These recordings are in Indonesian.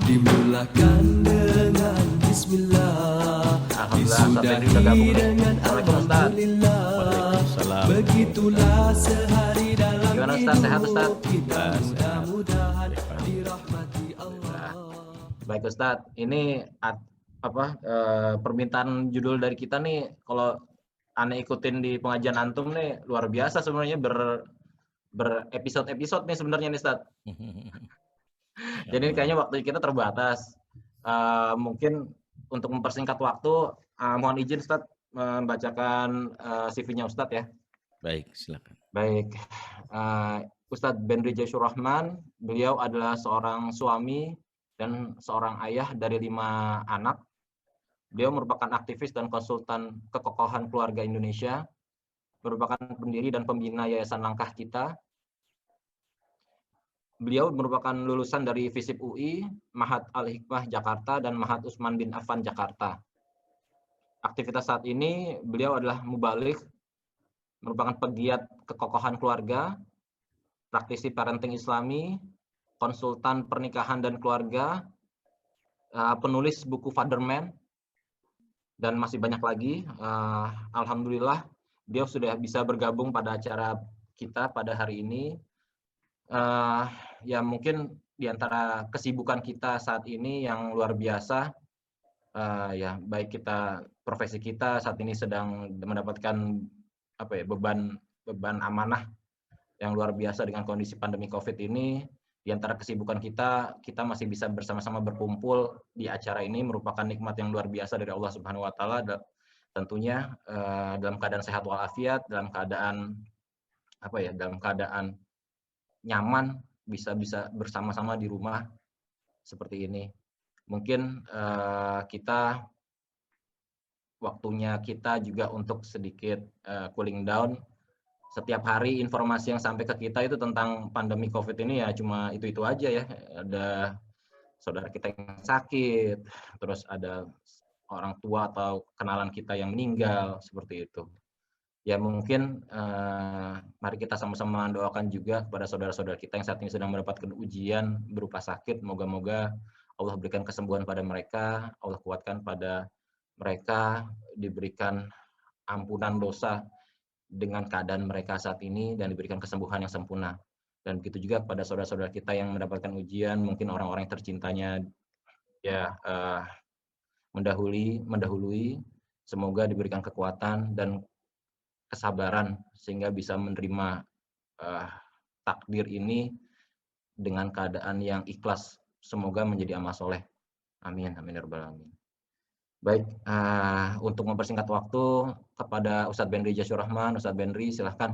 Dimulakan dengan bismillah, Alhamdulillah, Ustaz Benri udah gabung nih. Assalamualaikum Ustaz. Waalaikumsalam. Begitulah sehari dalam Gimana Ustaz, sehat Ustaz? kita, Sehat. mudah-mudahan Sehat. dirahmati Allah. Baik Ustaz, ini permintaan judul dari kita nih, kalau Ane ikutin di pengajian antum nih luar biasa sebenarnya, berepisode-episode nih sebenarnya nih Ustaz. Jadi kayaknya waktu kita terbatas. Mungkin untuk mempersingkat waktu, mohon izin Ustaz membacakan CV-nya Ustaz ya. Baik, silakan. Baik, Ustadz Benri Jaisur Rahman, beliau adalah seorang suami dan seorang ayah dari 5 anak. Beliau merupakan aktivis dan konsultan kekokohan keluarga Indonesia, merupakan pendiri dan pembina Yayasan Langkah Kita. Beliau merupakan lulusan dari FISIP UI, Mahat Al-Hikmah Jakarta, dan Mahat Utsman bin Affan Jakarta. Aktivitas saat ini beliau adalah mubaligh, merupakan pegiat kekokohan keluarga, praktisi parenting Islami, konsultan pernikahan dan keluarga, penulis buku Fatherman, dan masih banyak lagi. Alhamdulillah, beliau sudah bisa bergabung pada acara kita pada hari ini. Ya mungkin di antara kesibukan kita saat ini yang luar biasa, ya baik kita profesi kita saat ini sedang mendapatkan beban amanah yang luar biasa dengan kondisi pandemi COVID ini. Di antara kesibukan kita masih bisa bersama-sama berkumpul di acara ini merupakan nikmat yang luar biasa dari Allah Subhanahu wa taala, tentunya dalam keadaan sehat walafiat, dalam keadaan nyaman, bisa bersama-sama di rumah seperti ini. Mungkin waktunya kita juga untuk sedikit cooling down. Setiap hari informasi yang sampai ke kita itu tentang pandemi COVID ini ya cuma itu aja ya. Ada saudara kita yang sakit, terus ada orang tua atau kenalan kita yang meninggal, seperti itu. Ya mungkin mari kita sama-sama mendoakan juga kepada saudara-saudara kita yang saat ini sedang mendapatkan ujian berupa sakit. Moga-moga Allah berikan kesembuhan pada mereka, Allah kuatkan pada mereka, diberikan ampunan dosa dengan keadaan mereka saat ini dan diberikan kesembuhan yang sempurna. Dan begitu juga kepada saudara-saudara kita yang mendapatkan ujian, mungkin orang-orang yang tercintanya ya mendahului, semoga diberikan kekuatan dan kesabaran sehingga bisa menerima takdir ini dengan keadaan yang ikhlas. Semoga menjadi amal soleh. Amin, amin ya rabbal alamin. Baik, untuk mempersingkat waktu kepada Ustadz Benri Jaisur Rahman. Ustadz Benri, silahkan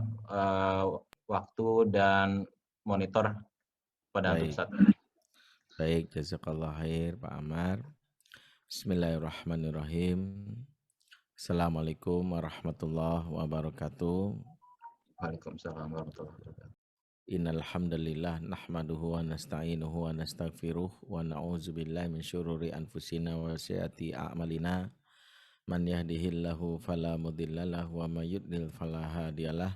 waktu dan monitor pada antum Ustadz. Baik, jazakallah khair Pak Amar. Bismillahirrahmanirrahim. Assalamualaikum warahmatullahi wabarakatuh. Waalaikumsalam warahmatullahi wabarakatuh. Innal hamdalillah nahmaduhu wa nasta'inuhu wa nastaghfiruh wa na'udzu billahi min syururi anfusina wa sayyiati a'malina. Man yahdihillahu fala mudhillalah wa may yudlil fala hadiyalah.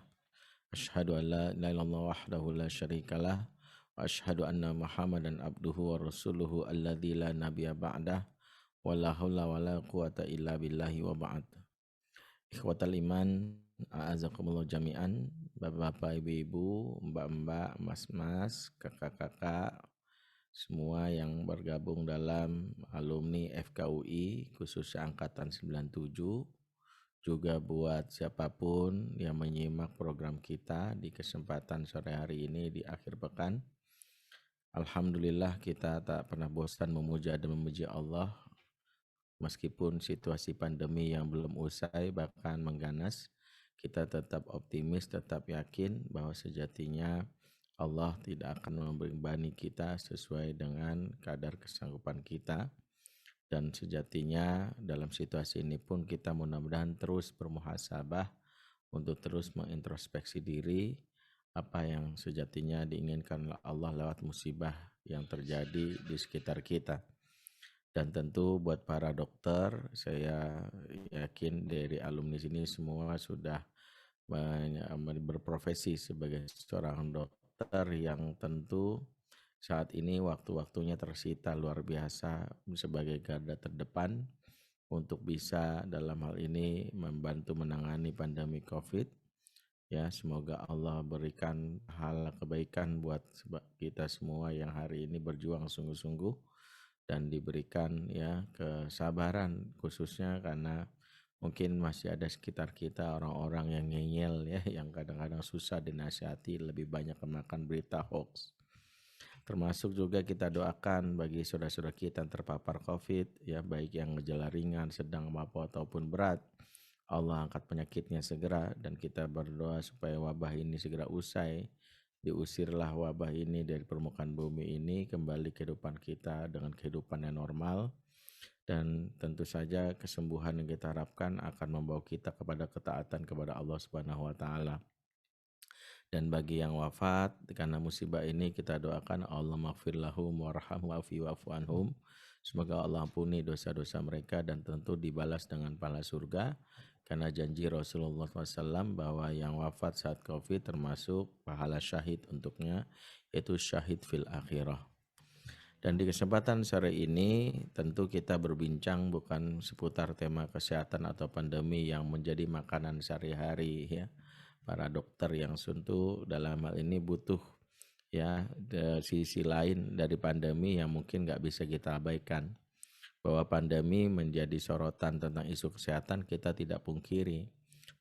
Asyhadu an la ilaha illallah wahdahu la syarikalah wa asyhadu anna Muhammadan abduhu wa rasuluhu alladzi la nabiyya ba'dah wa la haula wa la quwata illa billahi wa ba'd. Ikhwatal iman, a'azakumullah jami'an, bapak-bapak, ibu-ibu, mbak-mbak, mas-mas, kakak-kakak, semua yang bergabung dalam alumni FKUI khususnya angkatan 97, juga buat siapapun yang menyimak program kita di kesempatan sore hari ini di akhir pekan. Alhamdulillah kita tak pernah bosan memuja dan memuji Allah meskipun situasi pandemi yang belum usai bahkan mengganas. Kita tetap optimis, tetap yakin bahwa sejatinya Allah tidak akan membebani kita sesuai dengan kadar kesanggupan kita. Dan sejatinya dalam situasi ini pun kita mudah-mudahan terus bermuhasabah untuk terus mengintrospeksi diri apa yang sejatinya diinginkan Allah lewat musibah yang terjadi di sekitar kita. Dan tentu buat para dokter, saya yakin dari alumni sini semua sudah berprofesi sebagai seorang dokter yang tentu saat ini waktu-waktunya tersita luar biasa sebagai garda terdepan untuk bisa dalam hal ini membantu menangani pandemi COVID. Ya, semoga Allah berikan hal kebaikan buat kita semua yang hari ini berjuang sungguh-sungguh dan diberikan ya kesabaran, khususnya karena mungkin masih ada sekitar kita orang-orang yang ngeyel ya, yang kadang-kadang susah dinasihati, lebih banyak kemakan berita hoax. Termasuk juga kita doakan bagi saudara-saudara kita yang terpapar COVID, ya baik yang gejala ringan, sedang, ataupun berat. Allah angkat penyakitnya segera dan kita berdoa supaya wabah ini segera usai. Diusirlah wabah ini dari permukaan bumi ini, kembali kehidupan kita dengan kehidupan yang normal. Dan tentu saja kesembuhan yang kita harapkan akan membawa kita kepada ketaatan kepada Allah Subhanahu wa taala. Dan bagi yang wafat karena musibah ini, kita doakan Allah maghfir lahum warhamhum wa'fu anhum. Semoga Allah ampuni dosa-dosa mereka dan tentu dibalas dengan pahala surga. Karena janji Rasulullah SAW bahwa yang wafat saat COVID termasuk pahala syahid untuknya, yaitu syahid fil akhirah. Dan di kesempatan sore ini tentu kita berbincang bukan seputar tema kesehatan atau pandemi yang menjadi makanan sehari-hari ya. Para dokter yang tentu dalam hal ini butuh ya sisi lain dari pandemi yang mungkin nggak bisa kita abaikan. Bahwa pandemi menjadi sorotan tentang isu kesehatan kita tidak pungkiri.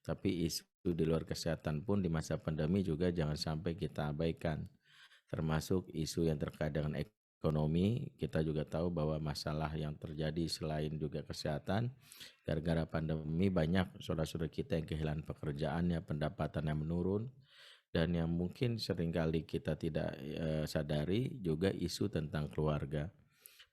Tapi isu di luar kesehatan pun di masa pandemi juga jangan sampai kita abaikan. Termasuk isu yang terkait dengan ekonomi, kita juga tahu bahwa masalah yang terjadi selain juga kesehatan, gara-gara pandemi banyak saudara-saudara kita yang kehilangan pekerjaannya, pendapatannya menurun, dan yang mungkin seringkali kita tidak sadari juga isu tentang keluarga.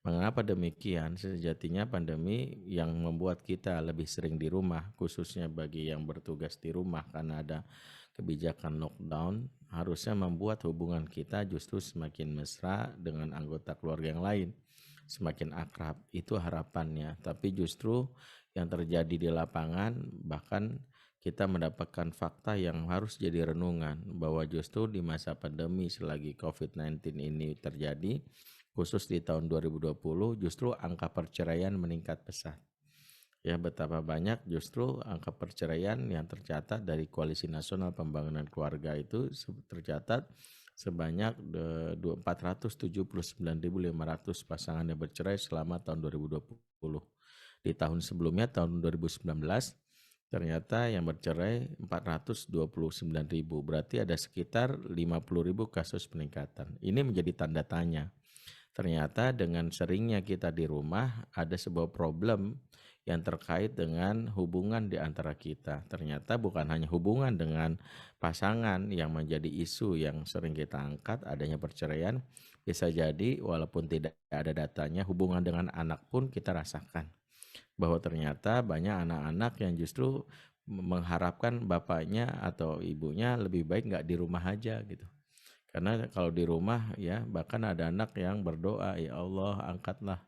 Mengapa demikian? Sejatinya pandemi yang membuat kita lebih sering di rumah, khususnya bagi yang bertugas di rumah karena ada kebijakan lockdown, harusnya membuat hubungan kita justru semakin mesra dengan anggota keluarga yang lain, semakin akrab. Itu harapannya. Tapi justru yang terjadi di lapangan, bahkan kita mendapatkan fakta yang harus jadi renungan, bahwa justru di masa pandemi selagi COVID-19 ini terjadi, khusus di tahun 2020, justru angka perceraian meningkat pesat. Ya, betapa banyak justru angka perceraian yang tercatat dari Koalisi Nasional Pembangunan Keluarga itu tercatat sebanyak 479.500 pasangan yang bercerai selama tahun 2020. Di tahun sebelumnya, tahun 2019, ternyata yang bercerai 429.000, berarti ada sekitar 50.000 kasus peningkatan. Ini menjadi tanda tanya. Ternyata dengan seringnya kita di rumah ada sebuah problem yang terkait dengan hubungan di antara kita. Ternyata bukan hanya hubungan dengan pasangan yang menjadi isu yang sering kita angkat, adanya perceraian, bisa jadi walaupun tidak ada datanya, hubungan dengan anak pun kita rasakan. Bahwa ternyata banyak anak-anak yang justru mengharapkan bapaknya atau ibunya lebih baik nggak di rumah aja gitu. Karena kalau di rumah ya bahkan ada anak yang berdoa, ya Allah angkatlah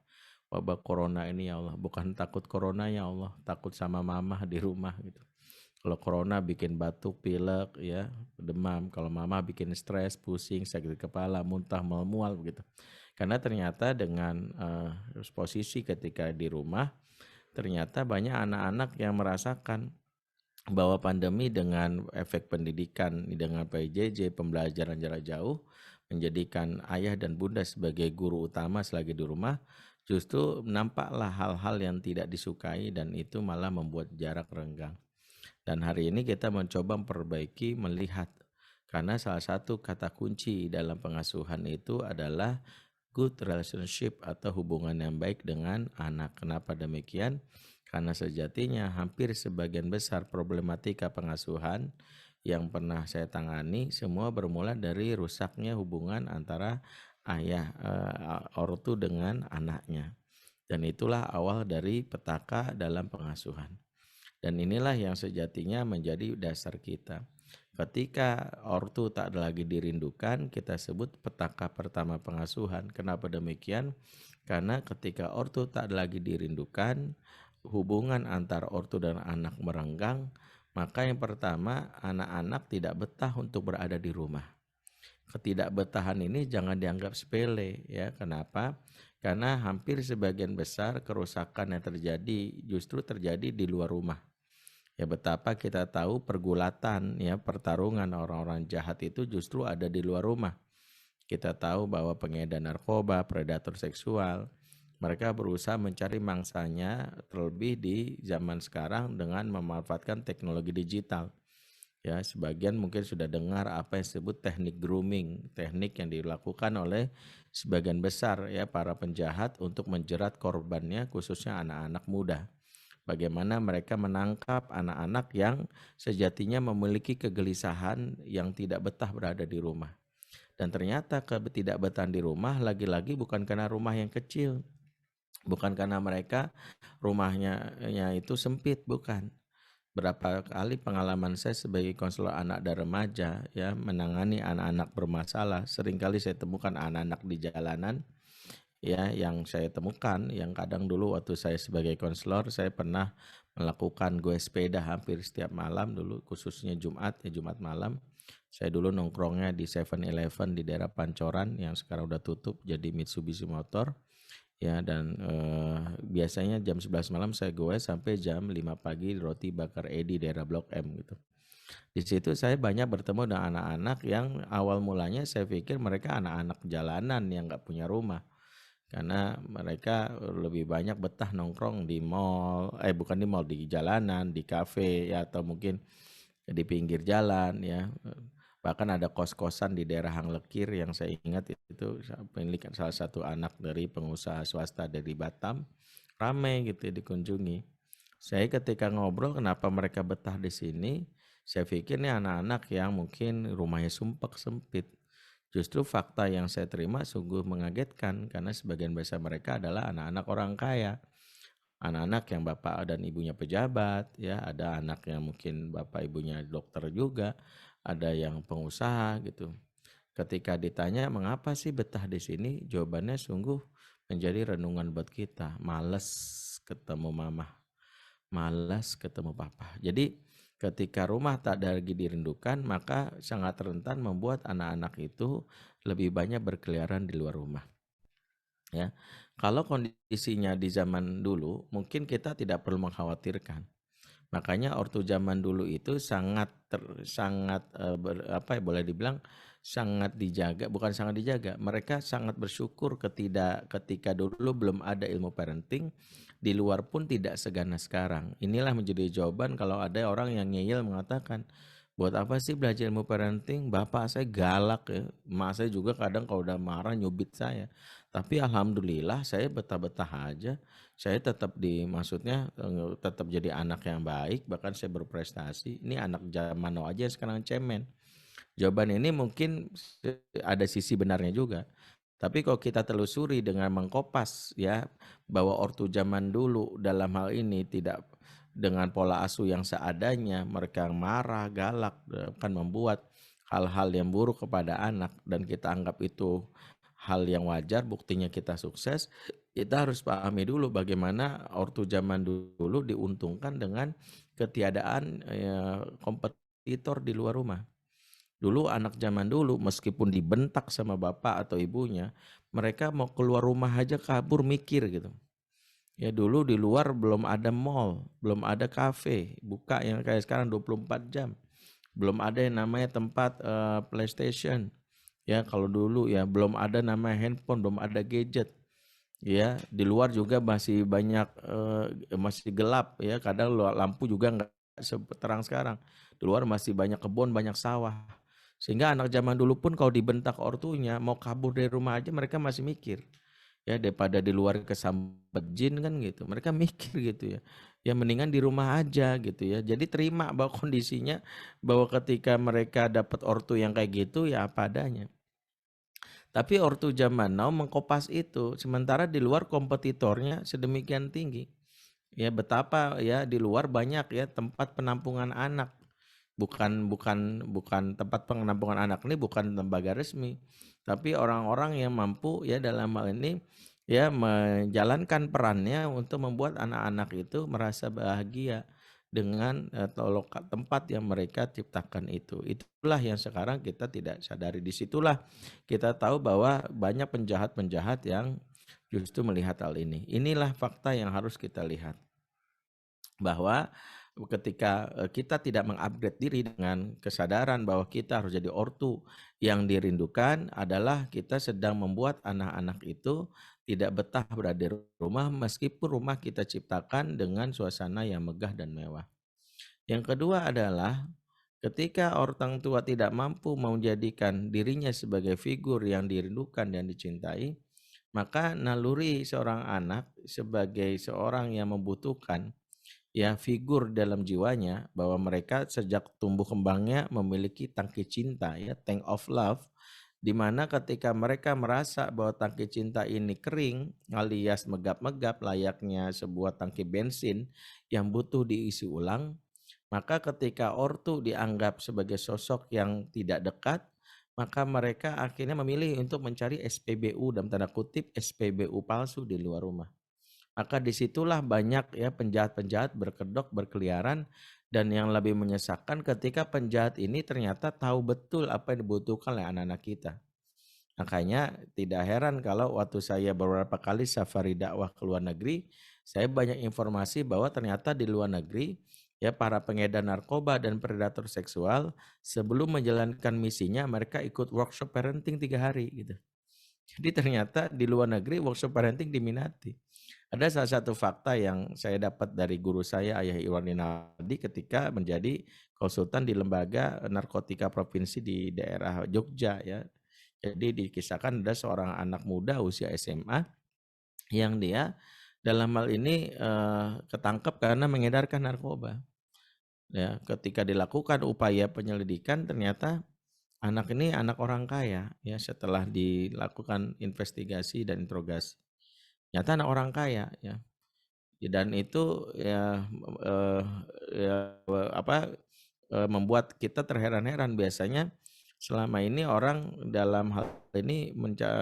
wabah corona ini ya Allah. Bukan takut corona ya Allah, takut sama mama di rumah gitu. Kalau corona bikin batuk, pilek ya, demam. Kalau mama bikin stres, pusing, sakit kepala, muntah, mual begitu. Karena ternyata dengan posisi ketika di rumah, ternyata banyak anak-anak yang merasakan bahwa pandemi dengan efek pendidikan, dengan PJJ, pembelajaran jarak jauh, menjadikan ayah dan bunda sebagai guru utama selagi di rumah, justru nampaklah hal-hal yang tidak disukai dan itu malah membuat jarak renggang. Dan hari ini kita mencoba memperbaiki, melihat, karena salah satu kata kunci dalam pengasuhan itu adalah good relationship atau hubungan yang baik dengan anak. Kenapa demikian? Karena sejatinya hampir sebagian besar problematika pengasuhan yang pernah saya tangani semua bermula dari rusaknya hubungan antara ayah ortu dengan anaknya. Dan itulah awal dari petaka dalam pengasuhan. Dan inilah yang sejatinya menjadi dasar kita. Ketika ortu tak lagi dirindukan, kita sebut petaka pertama pengasuhan. Kenapa demikian? Karena ketika ortu tak lagi dirindukan, hubungan antar ortu dan anak merenggang, maka yang pertama anak-anak tidak betah untuk berada di rumah. ketidakbetahan ini jangan dianggap sepele ya. Kenapa? Karena hampir sebagian besar kerusakan yang terjadi justru terjadi di luar rumah. Ya betapa kita tahu pergulatan ya pertarungan orang-orang jahat itu justru ada di luar rumah. Kita tahu bahwa pengedar narkoba, predator seksual, mereka berusaha mencari mangsanya terlebih di zaman sekarang dengan memanfaatkan teknologi digital. Ya, sebagian mungkin sudah dengar apa yang disebut teknik grooming, teknik yang dilakukan oleh sebagian besar ya para penjahat untuk menjerat korbannya khususnya anak-anak muda. Bagaimana mereka menangkap anak-anak yang sejatinya memiliki kegelisahan yang tidak betah berada di rumah. Dan ternyata ketidakbetahan di rumah lagi-lagi bukan karena rumah yang kecil, bukan karena mereka rumahnya itu sempit, bukan. Berapa kali pengalaman saya sebagai konselor anak dan remaja ya menangani anak-anak bermasalah, seringkali saya temukan anak-anak di jalanan ya yang saya temukan yang kadang dulu waktu saya sebagai konselor saya pernah melakukan goes sepeda hampir setiap malam dulu, khususnya Jumat malam. Saya dulu nongkrongnya di 7-Eleven di daerah Pancoran yang sekarang udah tutup jadi Mitsubishi Motor. Ya dan biasanya jam 11 malam saya goes sampai jam 5 pagi di Roti Bakar Edi daerah Blok M gitu. Di situ saya banyak bertemu dengan anak-anak yang awal mulanya saya pikir mereka anak-anak jalanan yang nggak punya rumah. Karena mereka lebih banyak betah nongkrong di mall, bukan di mall, di jalanan, di kafe ya atau mungkin di pinggir jalan ya. Bahkan ada kos-kosan di daerah Hang Lekir yang saya ingat itu pemilik salah satu anak dari pengusaha swasta dari Batam, ramai gitu dikunjungi. Saya ketika ngobrol kenapa mereka betah di sini, saya pikir ini anak-anak yang mungkin rumahnya sumpek sempit. Justru fakta yang saya terima sungguh mengagetkan karena sebagian besar mereka adalah anak-anak orang kaya. Anak-anak yang bapak dan ibunya pejabat, ya ada anak yang mungkin bapak ibunya dokter juga, ada yang pengusaha gitu. Ketika ditanya mengapa sih betah di sini, jawabannya sungguh menjadi renungan buat kita. Males ketemu mama, malas ketemu papa. Jadi ketika rumah tak ada lagi dirindukan, maka sangat rentan membuat anak-anak itu lebih banyak berkeliaran di luar rumah. Ya, kalau kondisinya di zaman dulu, mungkin kita tidak perlu mengkhawatirkan. Makanya ortu zaman dulu itu sangat boleh dibilang sangat dijaga, bukan sangat dijaga. Mereka sangat bersyukur ketika dulu belum ada ilmu parenting, di luar pun tidak seganas sekarang. Inilah menjadi jawaban kalau ada orang yang ngeyel mengatakan, buat apa sih belajar ilmu parenting? Bapak saya galak ya, emak saya juga kadang kalau udah marah nyubit saya. Tapi alhamdulillah saya betah-betah aja. Saya tetap tetap jadi anak yang baik, bahkan saya berprestasi. Ini anak zaman now aja sekarang cemen. Jawaban ini mungkin ada sisi benarnya juga. Tapi kalau kita telusuri dengan mengkopas ya bahwa ortu zaman dulu dalam hal ini tidak dengan pola asuh yang seadanya, mereka marah, galak, akan membuat hal-hal yang buruk kepada anak dan kita anggap itu hal yang wajar, buktinya kita sukses. Kita harus pahami dulu bagaimana ortu zaman dulu diuntungkan dengan ketiadaan kompetitor di luar rumah. Dulu anak zaman dulu meskipun dibentak sama bapak atau ibunya, mereka mau keluar rumah aja kabur mikir gitu. Ya dulu di luar belum ada mall, belum ada kafe, buka yang kayak sekarang 24 jam. Belum ada yang namanya tempat PlayStation. Ya kalau dulu ya belum ada namanya handphone, belum ada gadget. Ya di luar juga masih banyak masih gelap ya, kadang lampu juga nggak seterang sekarang. Di luar masih banyak kebun, banyak sawah. Sehingga anak zaman dulu pun kalau dibentak ortunya mau kabur dari rumah aja mereka masih mikir. Ya daripada di luar kesambet jin kan gitu. Mereka mikir gitu ya. Ya mendingan di rumah aja gitu ya. Jadi terima bahwa kondisinya bahwa ketika mereka dapat ortu yang kayak gitu ya apa adanya. Tapi ortu zaman now mengkopas itu, sementara di luar kompetitornya sedemikian tinggi. Ya betapa ya di luar banyak ya tempat penampungan anak. Bukan tempat penampungan anak ini bukan lembaga resmi, tapi orang-orang yang mampu ya dalam hal ini ya menjalankan perannya untuk membuat anak-anak itu merasa bahagia dengan tempat yang mereka ciptakan itu. Itulah yang sekarang kita tidak sadari. Disitulah kita tahu bahwa banyak penjahat-penjahat yang justru melihat hal ini. Inilah fakta yang harus kita lihat. Bahwa ketika kita tidak mengupgrade diri dengan kesadaran bahwa kita harus jadi ortu yang dirindukan, adalah kita sedang membuat anak-anak itu tidak betah berada di rumah meskipun rumah kita ciptakan dengan suasana yang megah dan mewah. Yang kedua adalah ketika orang tua tidak mampu menjadikan dirinya sebagai figur yang dirindukan dan dicintai, maka naluri seorang anak sebagai seorang yang membutuhkan ya figur dalam jiwanya, bahwa mereka sejak tumbuh kembangnya memiliki tangki cinta, ya tank of love, di mana ketika mereka merasa bahwa tangki cinta ini kering alias megap-megap layaknya sebuah tangki bensin yang butuh diisi ulang, maka ketika ortu dianggap sebagai sosok yang tidak dekat, maka mereka akhirnya memilih untuk mencari SPBU, dalam tanda kutip SPBU palsu di luar rumah. Maka disitulah banyak ya penjahat-penjahat berkedok berkeliaran, dan yang lebih menyesalkan ketika penjahat ini ternyata tahu betul apa yang dibutuhkan oleh anak-anak kita. Makanya tidak heran kalau waktu saya beberapa kali safari dakwah ke luar negeri, saya banyak informasi bahwa ternyata di luar negeri ya para pengedar narkoba dan predator seksual sebelum menjalankan misinya mereka ikut workshop parenting 3 hari gitu. Jadi ternyata di luar negeri workshop parenting diminati. Ada salah satu fakta yang saya dapat dari guru saya, Ayah Irwan Rinaldi, ketika menjadi konsultan di lembaga narkotika provinsi di daerah Jogja ya. Jadi dikisahkan ada seorang anak muda usia SMA yang dia dalam hal ini ketangkep karena mengedarkan narkoba. Ya, ketika dilakukan upaya penyelidikan ternyata anak ini anak orang kaya ya, setelah dilakukan investigasi dan interogasi. Ternyata anak orang kaya ya. Dan itu ya, membuat kita terheran-heran. Biasanya selama ini orang dalam hal ini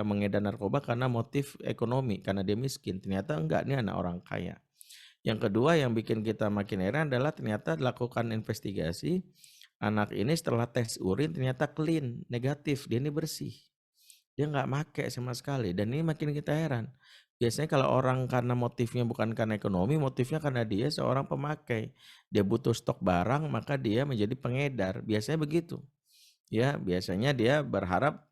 mengedar narkoba karena motif ekonomi, karena dia miskin. Ternyata enggak, ini anak orang kaya. Yang kedua yang bikin kita makin heran adalah ternyata dilakukan investigasi, anak ini setelah tes urin ternyata clean, negatif, dia ini bersih. Dia nggak make sama sekali, dan ini makin kita heran. Biasanya kalau orang karena motifnya bukan karena ekonomi, motifnya karena dia seorang pemakai. Dia butuh stok barang, maka dia menjadi pengedar. Biasanya begitu. Ya, biasanya dia berharap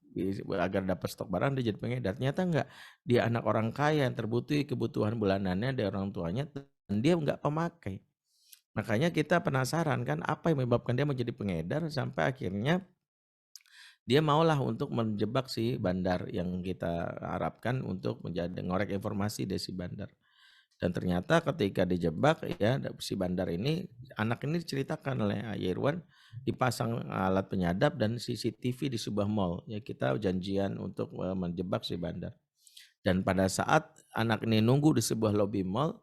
agar dapat stok barang dia jadi pengedar. Ternyata enggak. Dia anak orang kaya yang terbutuhi kebutuhan bulanannya dari orang tuanya dan dia enggak pemakai. Makanya kita penasaran kan apa yang menyebabkan dia menjadi pengedar sampai akhirnya dia maulah untuk menjebak si bandar yang kita harapkan untuk menjadi ngorek informasi dari si bandar. Dan ternyata ketika dijebak ya si bandar ini, anak ini diceritakan oleh Ayah Irwan, dipasang alat penyadap dan CCTV di sebuah mall. Ya kita janjian untuk menjebak si bandar. Dan pada saat anak ini nunggu di sebuah lobi mall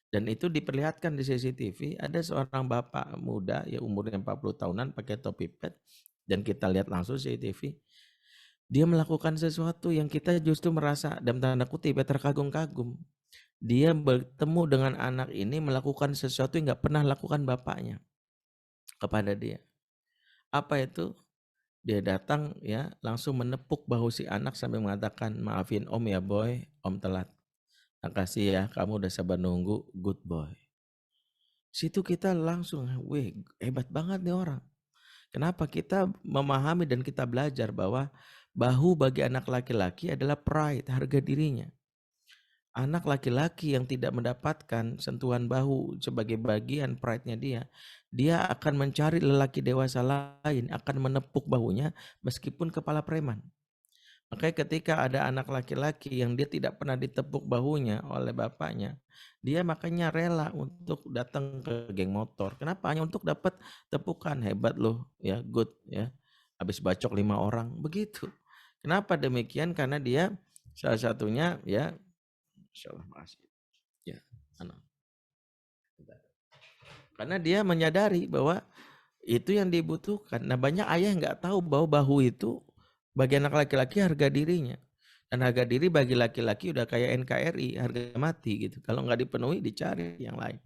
dan itu diperlihatkan di CCTV, ada seorang bapak muda ya umurnya 40 tahunan pakai topi pet. Dan kita lihat langsung CCTV, dia melakukan sesuatu yang kita justru merasa dalam tanda kutip terkagum-kagum. Dia bertemu dengan anak ini melakukan sesuatu yang gak pernah lakukan bapaknya kepada dia. Apa itu? Dia datang ya langsung menepuk bahu si anak sambil mengatakan, maafin om ya boy, om telat. Makasih ya kamu udah sabar nunggu, good boy. Situ kita langsung, weh hebat banget nih orang. Kenapa? Kita memahami dan kita belajar bahwa bahu bagi anak laki-laki adalah pride, harga dirinya. Anak laki-laki yang tidak mendapatkan sentuhan bahu sebagai bagian pride-nya dia akan mencari lelaki dewasa lain, akan menepuk bahunya meskipun kepala preman. Makanya ketika ada anak laki-laki yang dia tidak pernah ditepuk bahunya oleh bapaknya, dia makanya rela untuk datang ke geng motor. Kenapa? Hanya untuk dapat tepukan, hebat loh, ya good ya. Habis bacok 5 orang, begitu. Kenapa demikian? Karena dia salah satunya ya, insyaallah makasih. Ya, anak. Karena dia menyadari bahwa itu yang dibutuhkan. Nah banyak ayah nggak tahu bahwa bahu itu bagi anak laki-laki harga dirinya. Dan harga diri bagi laki-laki udah kayak NKRI, harga mati gitu. Kalau nggak dipenuhi dicari yang lain.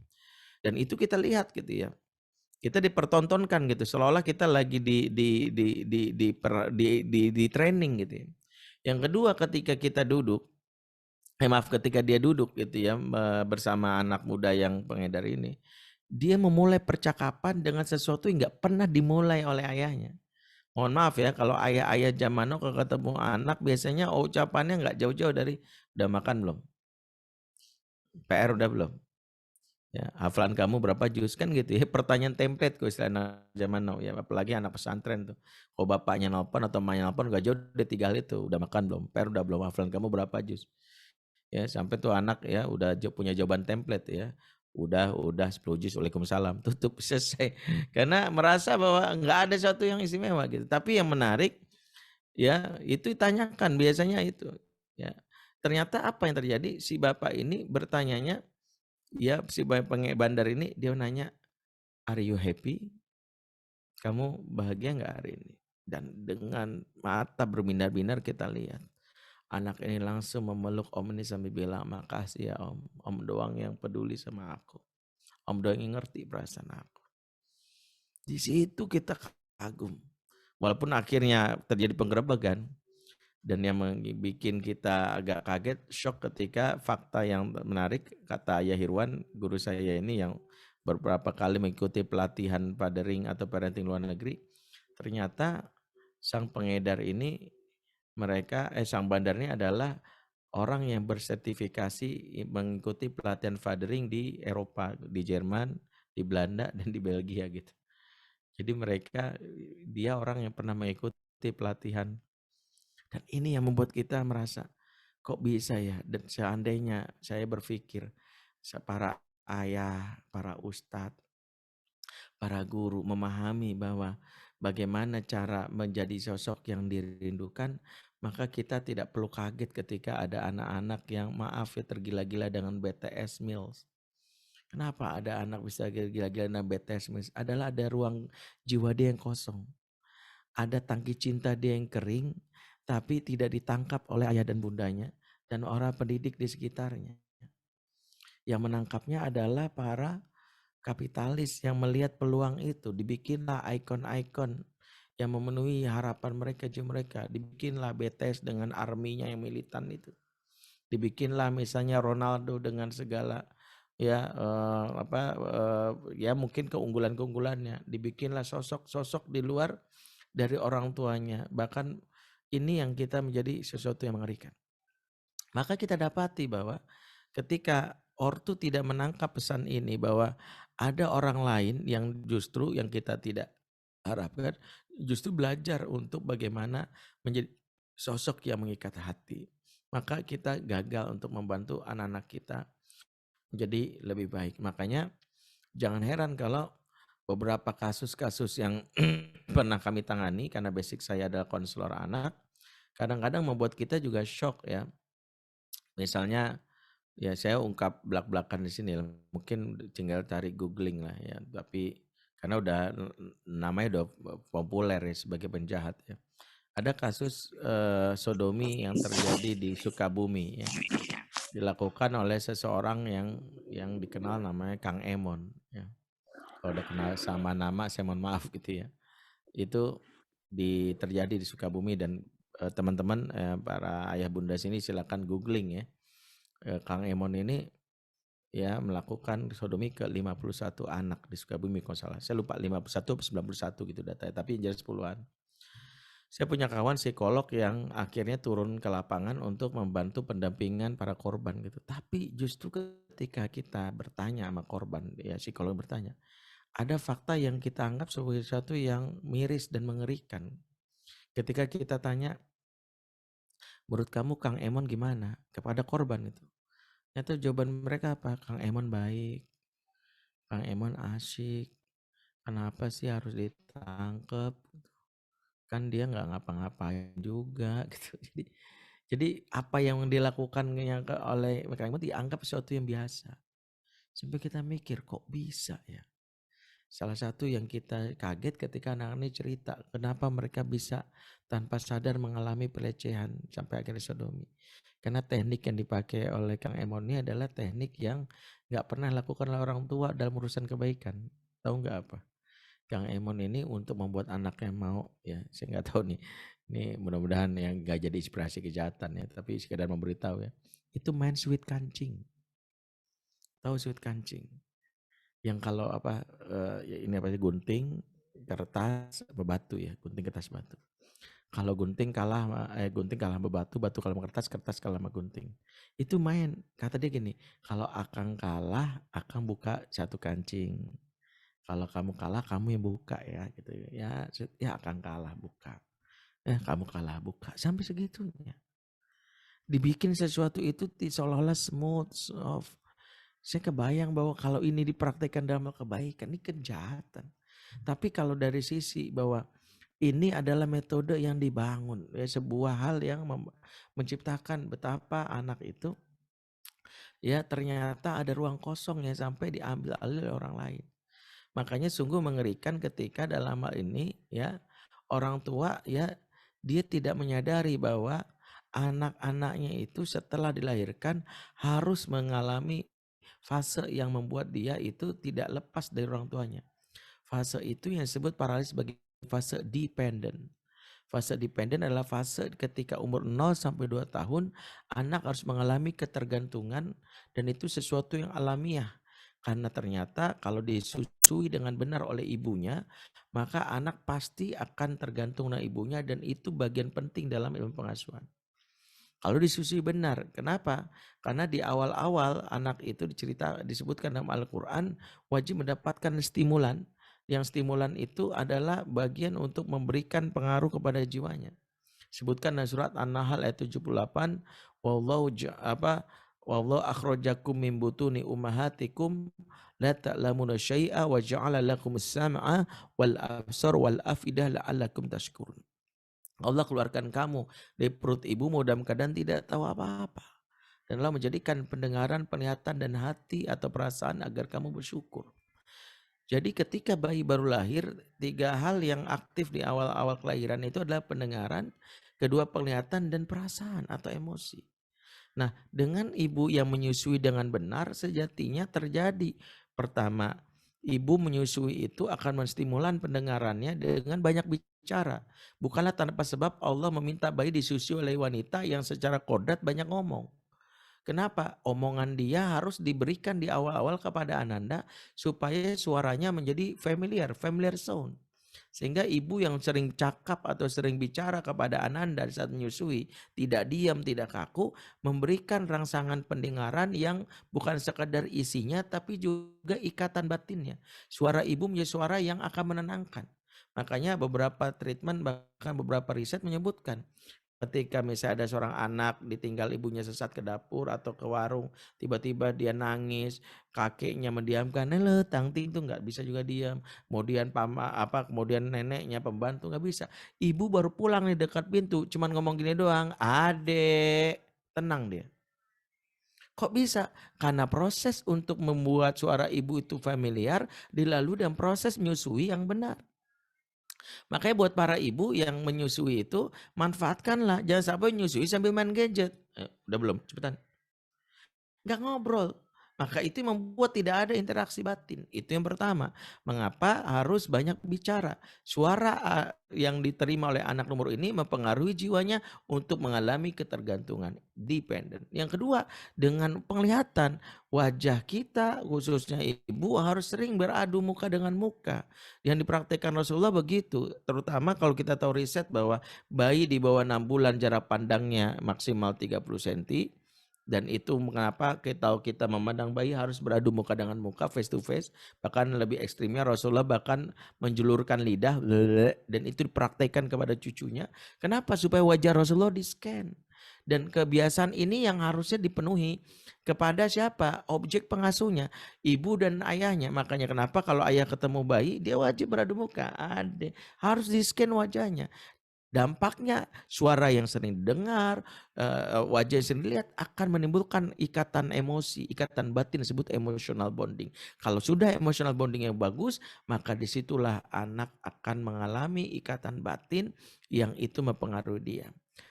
Dan itu kita lihat gitu ya. Kita dipertontonkan gitu, seolah-olah kita lagi di training gitu ya. Yang kedua ketika kita duduk, maaf, ketika dia duduk gitu ya, bersama anak muda yang pengedar ini, dia memulai percakapan dengan sesuatu yang nggak pernah dimulai oleh ayahnya. Mohon maaf ya, kalau ayah-ayah zaman now kalau ketemu anak biasanya ucapannya nggak jauh-jauh dari, "Udah makan belum? PR udah belum? Ya, hafalan kamu berapa juz?" Kan gitu ya, pertanyaan template kalau istilah anak zaman now ya, apalagi anak pesantren tuh. Kalau bapaknya nelpon atau emaknya nelpon nggak jauh dari 3 hal itu, "Udah makan belum? PR udah belum? Hafalan kamu berapa juz?" Ya, sampai tuh anak ya udah punya jawaban template ya. Udah 10 juz, waalaikumsalam, tutup, selesai. Karena merasa bahwa nggak ada sesuatu yang istimewa gitu. Tapi yang menarik ya itu ditanyakan biasanya itu ya. Ternyata apa yang terjadi, si bapak ini bertanyanya ya, si bandar ini dia nanya, "Are you happy? Kamu bahagia nggak hari ini?" Dan dengan mata berbinar-binar kita lihat anak ini langsung memeluk Om ini sambil bilang, "Makasih ya Om, Om doang yang peduli sama aku. Om doang yang ngerti perasaan aku." Di situ kita kagum. Walaupun akhirnya terjadi penggerebekan dan yang bikin kita agak kaget, shock ketika fakta yang menarik, kata Ayah Hirwan, guru saya ini yang beberapa kali mengikuti pelatihan fathering atau parenting luar negeri, ternyata sang pengedar ini sang bandar ini adalah orang yang bersertifikasi mengikuti pelatihan fathering di Eropa, di Jerman, di Belanda, dan di Belgia gitu. Jadi dia orang yang pernah mengikuti pelatihan. Dan ini yang membuat kita merasa, kok bisa ya? Dan seandainya saya berpikir, para ayah, para ustadz, para guru memahami bahwa bagaimana cara menjadi sosok yang dirindukan, maka kita tidak perlu kaget ketika ada anak-anak yang maaf ya tergila-gila dengan BTS Meals. Kenapa ada anak bisa gila-gila dengan BTS Meals? Adalah ada ruang jiwa dia yang kosong. Ada tangki cinta dia yang kering, tapi tidak ditangkap oleh ayah dan bundanya dan orang pendidik di sekitarnya. Yang menangkapnya adalah para kapitalis yang melihat peluang itu. Dibikinlah ikon-ikon yang memenuhi harapan mereka, mereka. Dibikinlah BTS dengan arminya yang militan itu. Dibikinlah misalnya Ronaldo dengan segala ya ya mungkin keunggulan-keunggulannya. Dibikinlah sosok-sosok di luar dari orang tuanya. Bahkan ini yang kita menjadi sesuatu yang mengerikan. Maka kita dapati bahwa ketika ortu tidak menangkap pesan ini bahwa ada orang lain yang justru yang kita tidak harapkan, justru belajar untuk bagaimana menjadi sosok yang mengikat hati. Maka kita gagal untuk membantu anak-anak kita menjadi lebih baik. Makanya jangan heran kalau beberapa kasus-kasus yang pernah kami tangani, karena basic saya adalah konselor anak, kadang-kadang membuat kita juga shock ya. Misalnya ya saya ungkap belak-belakan di sini, mungkin tinggal cari googling lah ya. Tapi karena namanya udah populer ya sebagai penjahat ya. Ada kasus sodomi yang terjadi di Sukabumi ya. Dilakukan oleh seseorang yang dikenal namanya Kang Emon ya. Kalau udah kenal sama nama saya mohon maaf gitu ya. Itu terjadi di Sukabumi dan teman-teman para ayah bunda sini silakan googling ya. Kang Emon ini ya melakukan sodomi ke 51 anak di Sukabumi kalau salah. Saya lupa 51 atau 91 gitu datanya, tapi jadi 10-an. Saya punya kawan psikolog yang akhirnya turun ke lapangan untuk membantu pendampingan para korban gitu. Tapi justru ketika kita bertanya sama korban, ya psikolog bertanya, ada fakta yang kita anggap sebagai sesuatu yang miris dan mengerikan. Ketika kita tanya, menurut kamu Kang Emon gimana? Kepada korban itu. Ternyata jawaban mereka apa? Kang Emon baik, Kang Emon asyik. Kenapa sih harus ditangkep? Kan dia nggak ngapa-ngapain juga gitu. Jadi apa yang dilakukan oleh Kang Emon dianggap sesuatu yang biasa. Sampai kita mikir kok bisa ya? Salah satu yang kita kaget ketika anak ini cerita kenapa mereka bisa tanpa sadar mengalami pelecehan sampai akhirnya sodomi. Karena teknik yang dipakai oleh Kang Emon ini adalah teknik yang nggak pernah lakukan oleh orang tua dalam urusan kebaikan. Tahu nggak apa? Kang Emon ini untuk membuat anaknya mau, ya saya nggak tahu nih. Ini mudah-mudahan yang nggak jadi inspirasi kejahatan ya, tapi sekedar memberitahu ya. Itu main sweet kancing. Tahu sweet kancing? Yang kalau apa ini apa sih, gunting, kertas, batu ya, gunting kertas batu. Kalau gunting kalah gunting kalah sama batu, batu kalah sama kertas, kertas kalah sama gunting. Itu main. Kata dia gini, kalau Akang kalah, Akang buka satu kancing. Kalau kamu kalah, kamu yang buka ya gitu ya. Ya Akang kalah buka. Kamu kalah buka. Sampai segitunya. Dibikin sesuatu itu seolah-olah smooth, soft. Saya kebayang bahwa kalau ini dipraktekkan dalam kebaikan, ini kejahatan. Tapi kalau dari sisi bahwa ini adalah metode yang dibangun, ya sebuah hal yang menciptakan betapa anak itu ya ternyata ada ruang kosong yang sampai diambil alih oleh orang lain. Makanya sungguh mengerikan ketika dalam hal ini ya orang tua ya dia tidak menyadari bahwa anak-anaknya itu setelah dilahirkan harus mengalami fase yang membuat dia itu tidak lepas dari orang tuanya. Fase itu yang disebut paralis sebagai fase dependent. Fase dependent adalah fase ketika umur 0 sampai 2 tahun anak harus mengalami ketergantungan dan itu sesuatu yang alamiah. Karena ternyata kalau disusui dengan benar oleh ibunya, maka anak pasti akan tergantung dengan ibunya dan itu bagian penting dalam ilmu pengasuhan. Kalau disusui benar, kenapa? Karena di awal-awal anak itu disebutkan dalam Al-Quran wajib mendapatkan stimulan. Yang stimulan itu adalah bagian untuk memberikan pengaruh kepada jiwanya. Sebutkan dalam surat An-Nahl ayat 78, wallahu akhrajakum min butuni ummahatikum la ta'lamuna syai'a wa ja'ala lakumus sam'a wal absar wal afidah la'allakum tashkurun. Allah keluarkan kamu dari perut ibumu dalam keadaan tidak tahu apa-apa. Dan Allah menjadikan pendengaran, penglihatan, dan hati atau perasaan agar kamu bersyukur. Jadi ketika bayi baru lahir, 3 hal yang aktif di awal-awal kelahiran itu adalah pendengaran, kedua penglihatan, dan perasaan atau emosi. Nah, dengan ibu yang menyusui dengan benar sejatinya terjadi. Pertama, ibu menyusui itu akan menstimulan pendengarannya dengan banyak bicara. Bukanlah tanpa sebab Allah meminta bayi disusui oleh wanita yang secara kodrat banyak ngomong. Kenapa? Omongan dia harus diberikan di awal-awal kepada Ananda supaya suaranya menjadi familiar sound. Sehingga ibu yang sering cakap atau sering bicara kepada Ananda saat menyusui, tidak diam, tidak kaku, memberikan rangsangan pendengaran yang bukan sekadar isinya tapi juga ikatan batinnya. Suara ibu menjadi suara yang akan menenangkan. Makanya beberapa treatment bahkan beberapa riset menyebutkan ketika misalnya ada seorang anak ditinggal ibunya sesat ke dapur atau ke warung, tiba-tiba dia nangis, kakeknya mendiamkan, tangting itu nggak bisa juga diam. Kemudian kemudian neneknya pembantu nggak bisa. Ibu baru pulang nih dekat pintu, cuman ngomong gini doang, adek, tenang dia. Kok bisa? Karena proses untuk membuat suara ibu itu familiar dilalui dan proses menyusui yang benar. Makanya buat para ibu yang menyusui itu manfaatkanlah, jangan sampai menyusui sambil main gadget. Udah belum? Cepetan. Nggak ngobrol. Maka itu yang membuat tidak ada interaksi batin. Itu yang pertama. Mengapa harus banyak bicara? Suara yang diterima oleh anak nomor ini mempengaruhi jiwanya untuk mengalami ketergantungan. Dependent. Yang kedua, dengan penglihatan. Wajah kita, khususnya ibu, harus sering beradu muka dengan muka. Yang dipraktekkan Rasulullah begitu. Terutama kalau kita tahu riset bahwa bayi di bawah 6 bulan jarak pandangnya maksimal 30 cm. Dan itu mengapa kita memandang bayi harus beradu muka dengan muka, face to face. Bahkan lebih ekstrimnya Rasulullah bahkan menjulurkan lidah dan itu dipraktekkan kepada cucunya. Kenapa? Supaya wajah Rasulullah di-scan. Dan kebiasaan ini yang harusnya dipenuhi kepada siapa? Objek pengasuhnya, ibu dan ayahnya. Makanya kenapa kalau ayah ketemu bayi dia wajib beradu muka. Harus di-scan wajahnya. Dampaknya suara yang sering didengar, wajah yang sering dilihat akan menimbulkan ikatan emosi, ikatan batin disebut emotional bonding. Kalau sudah emotional bonding yang bagus, maka disitulah anak akan mengalami ikatan batin yang itu mempengaruhi dia.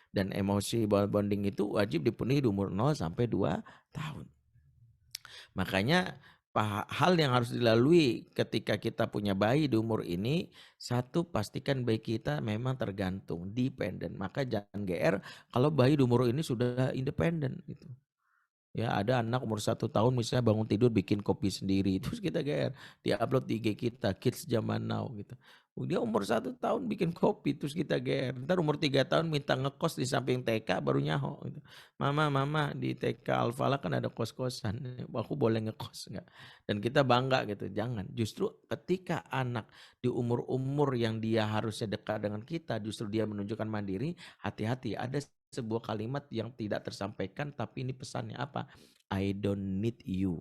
Dan emosi bonding itu wajib dipenuhi di umur 0 sampai 2 tahun. Makanya hal yang harus dilalui ketika kita punya bayi di umur ini, satu pastikan bayi kita memang tergantung, dependen. Maka jangan GR kalau bayi di umur ini sudah independen gitu. Ya ada anak umur 1 tahun misalnya bangun tidur bikin kopi sendiri, terus kita GR, upload di IG kita, kids zaman now gitu. Dia umur 1 tahun bikin kopi, terus kita GR. Ntar umur 3 tahun minta ngekos di samping TK baru nyaho gitu. Mama di TK Al-Falah kan ada kos-kosan, aku boleh ngekos nggak? Dan kita bangga gitu, jangan. Justru ketika anak di umur-umur yang dia harusnya dekat dengan kita, justru dia menunjukkan mandiri, hati-hati ada sebuah kalimat yang tidak tersampaikan tapi ini pesannya apa? I don't need you.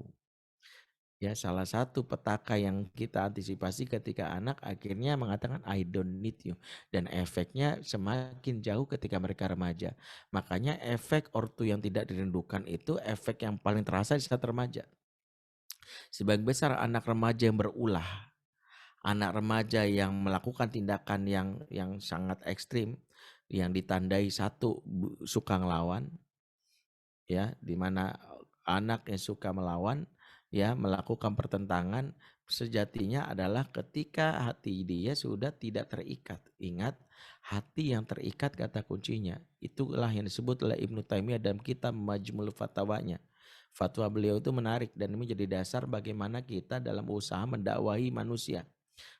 Ya, salah satu petaka yang kita antisipasi ketika anak akhirnya mengatakan I don't need you, dan efeknya semakin jauh ketika mereka remaja. Makanya efek ortu yang tidak dirindukan itu efek yang paling terasa di saat remaja. Sebagian besar anak remaja yang berulah, anak remaja yang melakukan tindakan yang sangat ekstrim, yang ditandai satu suka ngelawan, ya, di mana anak yang suka melawan, ya, melakukan pertentangan, sejatinya adalah ketika hati dia sudah tidak terikat. Ingat, hati yang terikat kata kuncinya. Itulah yang disebut oleh Ibnu Taimiyah dalam kitab Majmul Fatwanya. Fatwa beliau itu menarik dan ini menjadi dasar bagaimana kita dalam usaha mendakwahi manusia.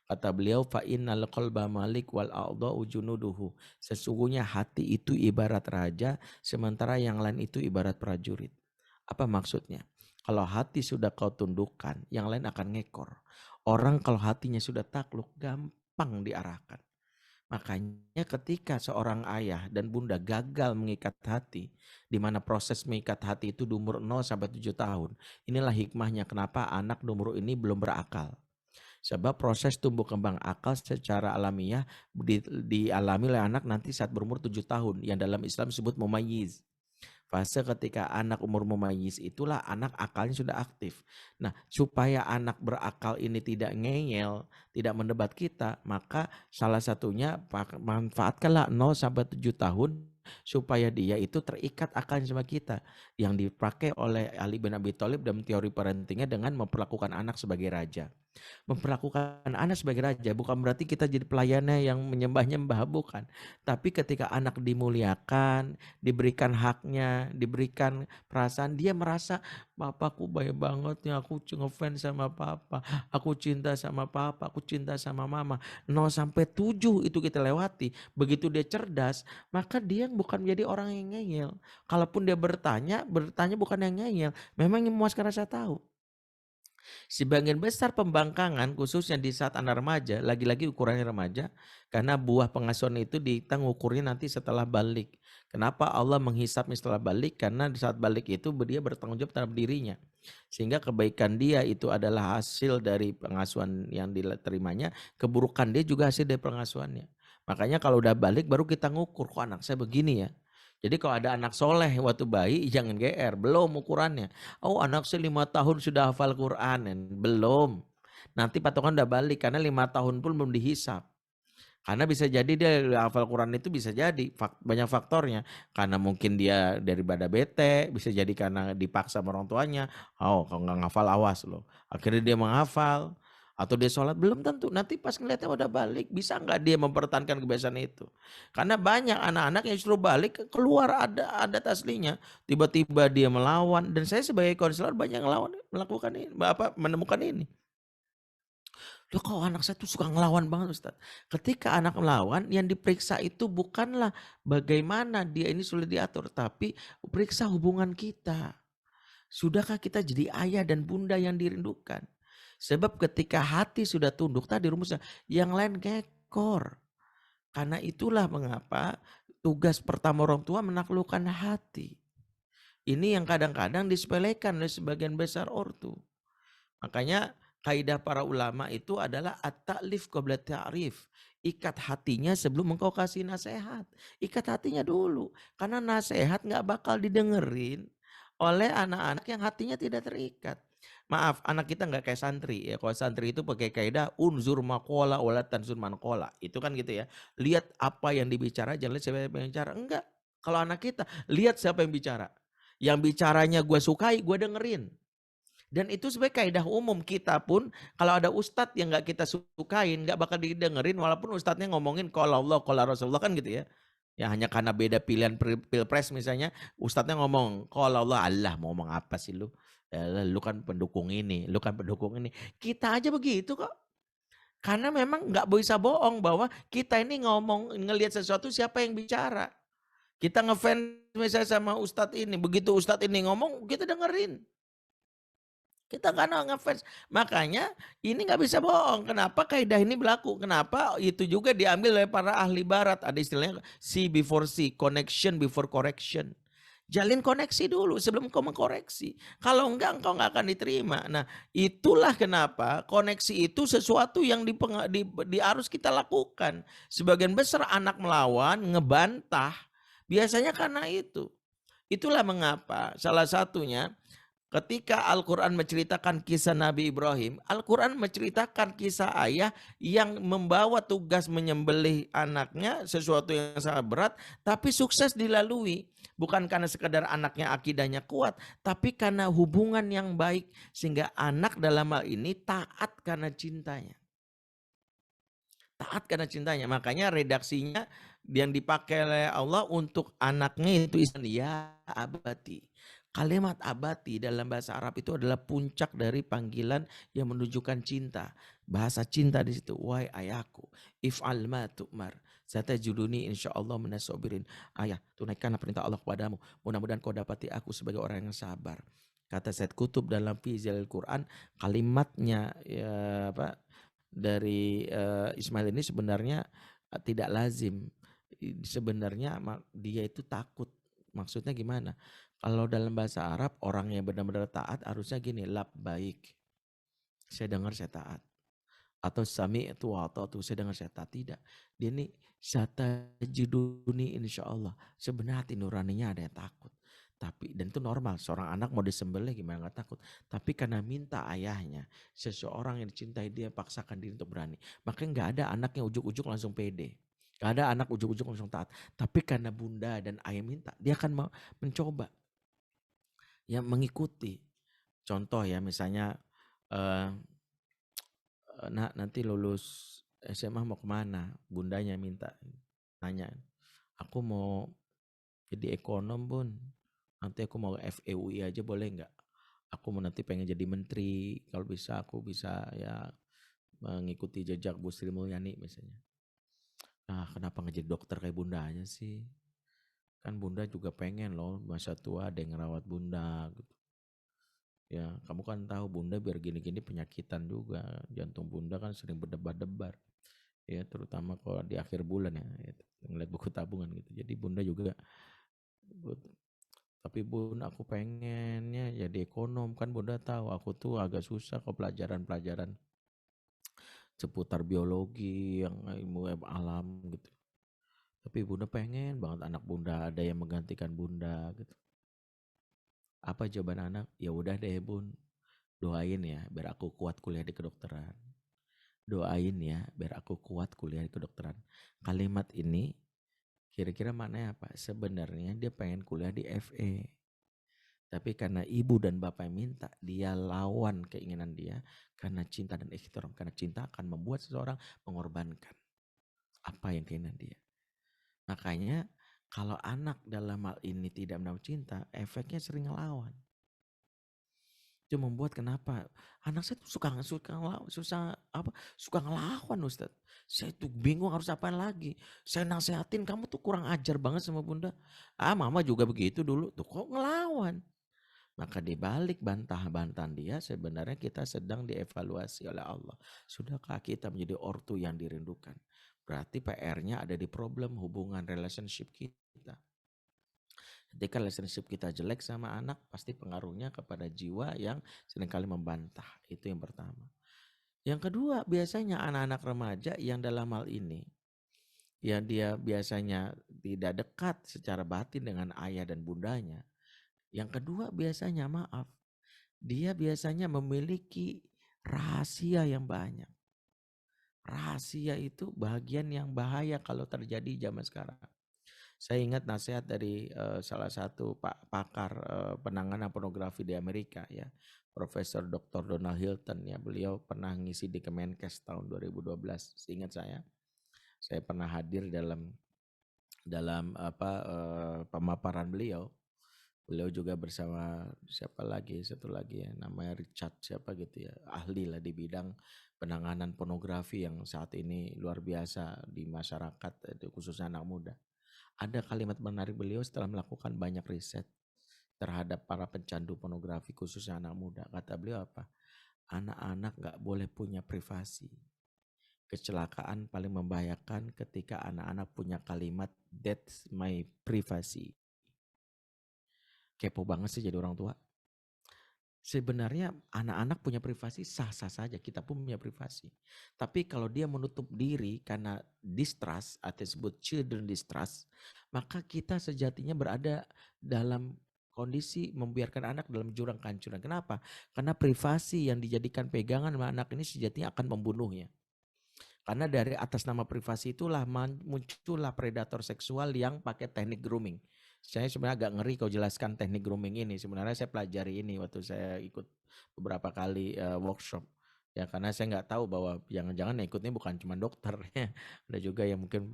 Kata beliau, fa innal qalba malik wal a'dha'u junuduhu. Sesungguhnya hati itu ibarat raja, sementara yang lain itu ibarat prajurit. Apa maksudnya? Kalau hati sudah kau tundukkan, yang lain akan ngekor. Orang kalau hatinya sudah takluk, gampang diarahkan. Makanya ketika seorang ayah dan bunda gagal mengikat hati, di mana proses mengikat hati itu di umur 0 sampai 7 tahun, inilah hikmahnya kenapa anak di umur ini belum berakal. Sebab proses tumbuh kembang akal secara alamiah dialami oleh anak nanti saat berumur 7 tahun yang dalam Islam disebut mumayyiz. Fase ketika anak umur mumayyiz itulah anak akalnya sudah aktif. Nah, supaya anak berakal ini tidak ngeyel, tidak mendebat kita, maka salah satunya manfaatkanlah 0 sampai 7 tahun supaya dia itu terikat akalnya sama kita. Yang dipakai oleh Ali bin Abi Thalib dalam teori parentingnya dengan memperlakukan anak sebagai raja. Memperlakukan anak sebagai raja bukan berarti kita jadi pelayannya yang menyembah-nyembah, bukan. Tapi ketika anak dimuliakan, diberikan haknya, diberikan perasaan, dia merasa papaku baik banget ya, aku ngefans sama papa, aku cinta sama papa, aku cinta sama mama. 0 sampai 7 itu kita lewati. Begitu dia cerdas, maka dia bukan menjadi orang yang ngeyel. Kalaupun dia bertanya bukan yang ngeyel, memang yang memuaskan rasa tahu. Sebagian besar pembangkangan khususnya di saat anak remaja, lagi-lagi ukurannya remaja, karena buah pengasuhan itu kita ngukurnya nanti setelah balik. Kenapa Allah menghisapnya setelah balik? Karena di saat balik itu dia bertanggung jawab terhadap dirinya. Sehingga kebaikan dia itu adalah hasil dari pengasuhan yang diterimanya, keburukan dia juga hasil dari pengasuhannya. Makanya kalau udah balik baru kita ngukur, kok anak saya begini ya. Jadi kalau ada anak soleh waktu bayi jangan GR, belum ukurannya. Oh anak saya 5 tahun sudah hafal Quran, belum. Nanti patokan udah balik karena 5 tahun pun belum dihisap. Karena bisa jadi dia hafal Quran itu bisa jadi banyak faktornya. Karena mungkin dia daripada bete, bisa jadi karena dipaksa sama orang tuanya. Oh kalau nggak ngafal awas loh. Akhirnya dia menghafal. Atau dia sholat, belum tentu. Nanti pas ngeliatnya udah balik, bisa nggak dia mempertahankan kebiasaan itu? Karena banyak anak-anak yang justru balik, keluar ada aslinya. Tiba-tiba dia melawan. Dan saya sebagai konselor banyak melakukan ini, menemukan ini. Loh kok anak saya tuh suka ngelawan banget Ustaz. Ketika anak melawan, yang diperiksa itu bukanlah bagaimana dia ini sulit diatur, tapi periksa hubungan kita. Sudahkah kita jadi ayah dan bunda yang dirindukan? Sebab ketika hati sudah tunduk, tadi rumusnya, yang lain ngekor. Karena itulah mengapa tugas pertama orang tua menaklukkan hati. Ini yang kadang-kadang disepelekan oleh sebagian besar ortu. Makanya Kaidah para ulama itu adalah at-ta'lif qabla ta'rif. Ikat hatinya sebelum engkau kasih nasihat. Ikat hatinya dulu. Karena nasihat nggak bakal didengerin oleh anak-anak yang hatinya tidak terikat. Maaf, anak kita nggak kayak santri ya. Kalau santri itu pakai kaidah unzur maqala wala tanzur manqala. Itu kan gitu ya. Lihat apa yang dibicara, jangan lihat siapa yang bicara. Enggak. Kalau anak kita, lihat siapa yang bicara. Yang bicaranya gue sukai, gue dengerin. Dan itu sebagai kaidah umum kita pun kalau ada ustadz yang nggak kita sukain nggak bakal didengerin walaupun ustadznya ngomongin qala Allah qala Rasulullah kan gitu ya. Ya hanya karena beda pilihan pilpres misalnya ustadznya ngomong qala Allah, Allah mau ngomong apa sih lu? Lu kan pendukung ini, lu kan pendukung ini. Kita aja begitu kok. Karena memang nggak bisa bohong bahwa kita ini ngomong ngelihat sesuatu siapa yang bicara. Kita ngefans misalnya sama ustadz ini, begitu ustadz ini ngomong kita dengerin. Kita kan ngefans. Makanya ini nggak bisa bohong. Kenapa kaidah ini berlaku? Kenapa itu juga diambil oleh para ahli barat. Ada istilahnya see before see, connection before correction. Jalin koneksi dulu sebelum kau mengkoreksi. Kalau enggak, engkau nggak akan diterima. Nah, itulah kenapa koneksi itu sesuatu yang harus kita lakukan. Sebagian besar anak melawan, ngebantah. Biasanya karena itu. Itulah mengapa salah satunya ketika Al-Quran menceritakan kisah Nabi Ibrahim, Al-Quran menceritakan kisah ayah yang membawa tugas menyembelih anaknya, sesuatu yang sangat berat, tapi sukses dilalui. Bukan karena sekadar anaknya akidahnya kuat, tapi karena hubungan yang baik. Sehingga anak dalam hal ini taat karena cintanya. Taat karena cintanya. Makanya redaksinya yang dipakai oleh Allah untuk anaknya itu ya abati. Kalimat abati dalam bahasa Arab itu adalah puncak dari panggilan yang menunjukkan cinta. Bahasa cinta di situ. Wahai ayahku, if'al ma tu'mar. Satajuduni insyaallah minas sabirin. Ayah, tunaikanlah perintah Allah kepadamu. Mudah-mudahan kau dapati aku sebagai orang yang sabar. Kata Said Qutb dalam Fizilul Quran, kalimatnya ya, dari Ismail ini sebenarnya tidak lazim. Sebenarnya dia itu takut. Maksudnya gimana? Kalau dalam bahasa Arab orang yang benar-benar taat harusnya gini, labbaik. Saya dengar saya taat. Atau sami itu atau saya dengar saya taat. Tidak. Dia ini satajiduni insyaallah. Sebenarnya hati nuraninya ada yang takut. Tapi dan itu normal, seorang anak mau disembelih gimana nggak takut. Tapi karena minta ayahnya, seseorang yang dicintai dia paksakan diri untuk berani. Makanya nggak ada anak yang ujuk-ujuk langsung pede. Nggak ada anak ujuk-ujuk langsung taat. Tapi karena bunda dan ayah minta, dia akan mencoba. Ya mengikuti. Contoh ya misalnya nak nanti lulus SMA mau kemana? Bundanya minta, nanya. Aku mau jadi ekonom bun. Nanti aku mau FEUI aja boleh nggak? Aku mau nanti pengen jadi menteri. Kalau bisa aku bisa ya mengikuti jejak Bu Sri Mulyani misalnya. Nah kenapa nggak jadi dokter kayak bundanya sih? Kan bunda juga pengen loh masa tua ada yang ngerawat bunda gitu. Ya kamu kan tahu bunda biar gini-gini penyakitan juga. Jantung bunda kan sering berdebar-debar. Ya terutama kalau di akhir bulan ya. Ngeliat buku tabungan gitu. Jadi bunda juga. Tapi bun aku pengennya jadi ekonom. Kan bunda tahu aku tuh agak susah ke pelajaran-pelajaran seputar biologi yang ilmu alam gitu. Tapi bunda pengen banget anak bunda ada yang menggantikan bunda gitu. Apa jawaban anak? Ya udah deh bun, doain ya biar aku kuat kuliah di kedokteran. Doain ya biar aku kuat kuliah di kedokteran. Kalimat ini kira-kira maknanya apa? Sebenarnya dia pengen kuliah di FE. Tapi karena ibu dan bapak yang minta, dia lawan keinginan dia karena cinta dan ikhtiram. Karena cinta akan membuat seseorang mengorbankan apa yang keinginan dia. Makanya kalau anak dalam hal ini tidak mendapat cinta, efeknya sering ngelawan. Itu membuat kenapa anak saya tuh suka ngelawan Ustaz. Saya tuh bingung harus apain lagi. Saya nasehatin kamu tuh kurang ajar banget sama bunda. Mama juga begitu dulu. Tuh kok ngelawan. Maka dibalik bantah-bantahan dia sebenarnya kita sedang dievaluasi oleh Allah. Sudahkah kita menjadi ortu yang dirindukan? Berarti PR-nya ada di problem hubungan relationship kita. Ketika relationship kita jelek sama anak, pasti pengaruhnya kepada jiwa yang seringkali membantah. Itu yang pertama. Yang kedua, biasanya anak-anak remaja yang dalam hal ini, yang dia biasanya tidak dekat secara batin dengan ayah dan bundanya. Yang kedua, biasanya maaf, dia biasanya memiliki rahasia yang banyak. Rahasia itu bagian yang bahaya kalau terjadi zaman sekarang. Saya ingat nasihat dari salah satu pakar penanganan pornografi di Amerika ya, Profesor Dr. Donald Hilton ya. Beliau pernah ngisi di Kemenkes tahun 2012. Seingat saya pernah hadir dalam pemaparan beliau. Beliau juga bersama siapa lagi, satu lagi ya, namanya Richard siapa gitu ya, ahli lah di bidang penanganan pornografi yang saat ini luar biasa di masyarakat, itu khususnya anak muda. Ada kalimat menarik beliau setelah melakukan banyak riset terhadap para pencandu pornografi khususnya anak muda. Kata beliau apa? Anak-anak gak boleh punya privasi. Kecelakaan paling membahayakan ketika anak-anak punya kalimat that's my privacy. Kepo banget sih jadi orang tua. Sebenarnya anak-anak punya privasi sah-sah saja, kita pun punya privasi. Tapi kalau dia menutup diri karena distrust atau disebut children distrust, maka kita sejatinya berada dalam kondisi membiarkan anak dalam jurang kehancuran. Kenapa? Karena privasi yang dijadikan pegangan sama anak ini sejatinya akan membunuhnya. Karena dari atas nama privasi itulah muncullah predator seksual yang pakai teknik grooming. Saya sebenarnya agak ngeri kalau jelaskan teknik grooming ini. Sebenarnya saya pelajari ini waktu saya ikut beberapa kali workshop. Ya karena saya nggak tahu bahwa jangan-jangan yang ikutnya bukan cuma dokter ya. Ada juga yang mungkin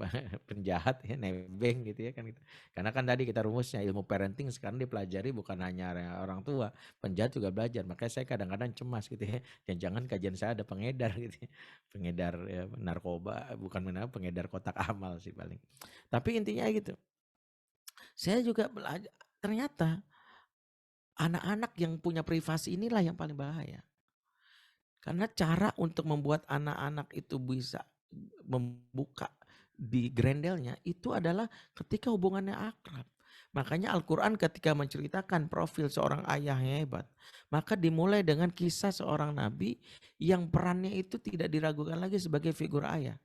penjahat ya, nebeng gitu ya kan gitu. Karena kan tadi kita rumusnya ilmu parenting sekarang dipelajari bukan hanya orang tua, penjahat juga belajar. Makanya saya kadang-kadang cemas gitu ya. Jangan-jangan kajian saya ada pengedar gitu ya. Pengedar ya, narkoba, bukan pengedar kotak amal sih paling. Tapi intinya gitu. Saya juga belajar, ternyata anak-anak yang punya privasi inilah yang paling bahaya. Karena cara untuk membuat anak-anak itu bisa membuka di grendelnya itu adalah ketika hubungannya akrab. Makanya Al-Quran ketika menceritakan profil seorang ayah yang hebat, maka dimulai dengan kisah seorang nabi yang perannya itu tidak diragukan lagi sebagai figur ayah.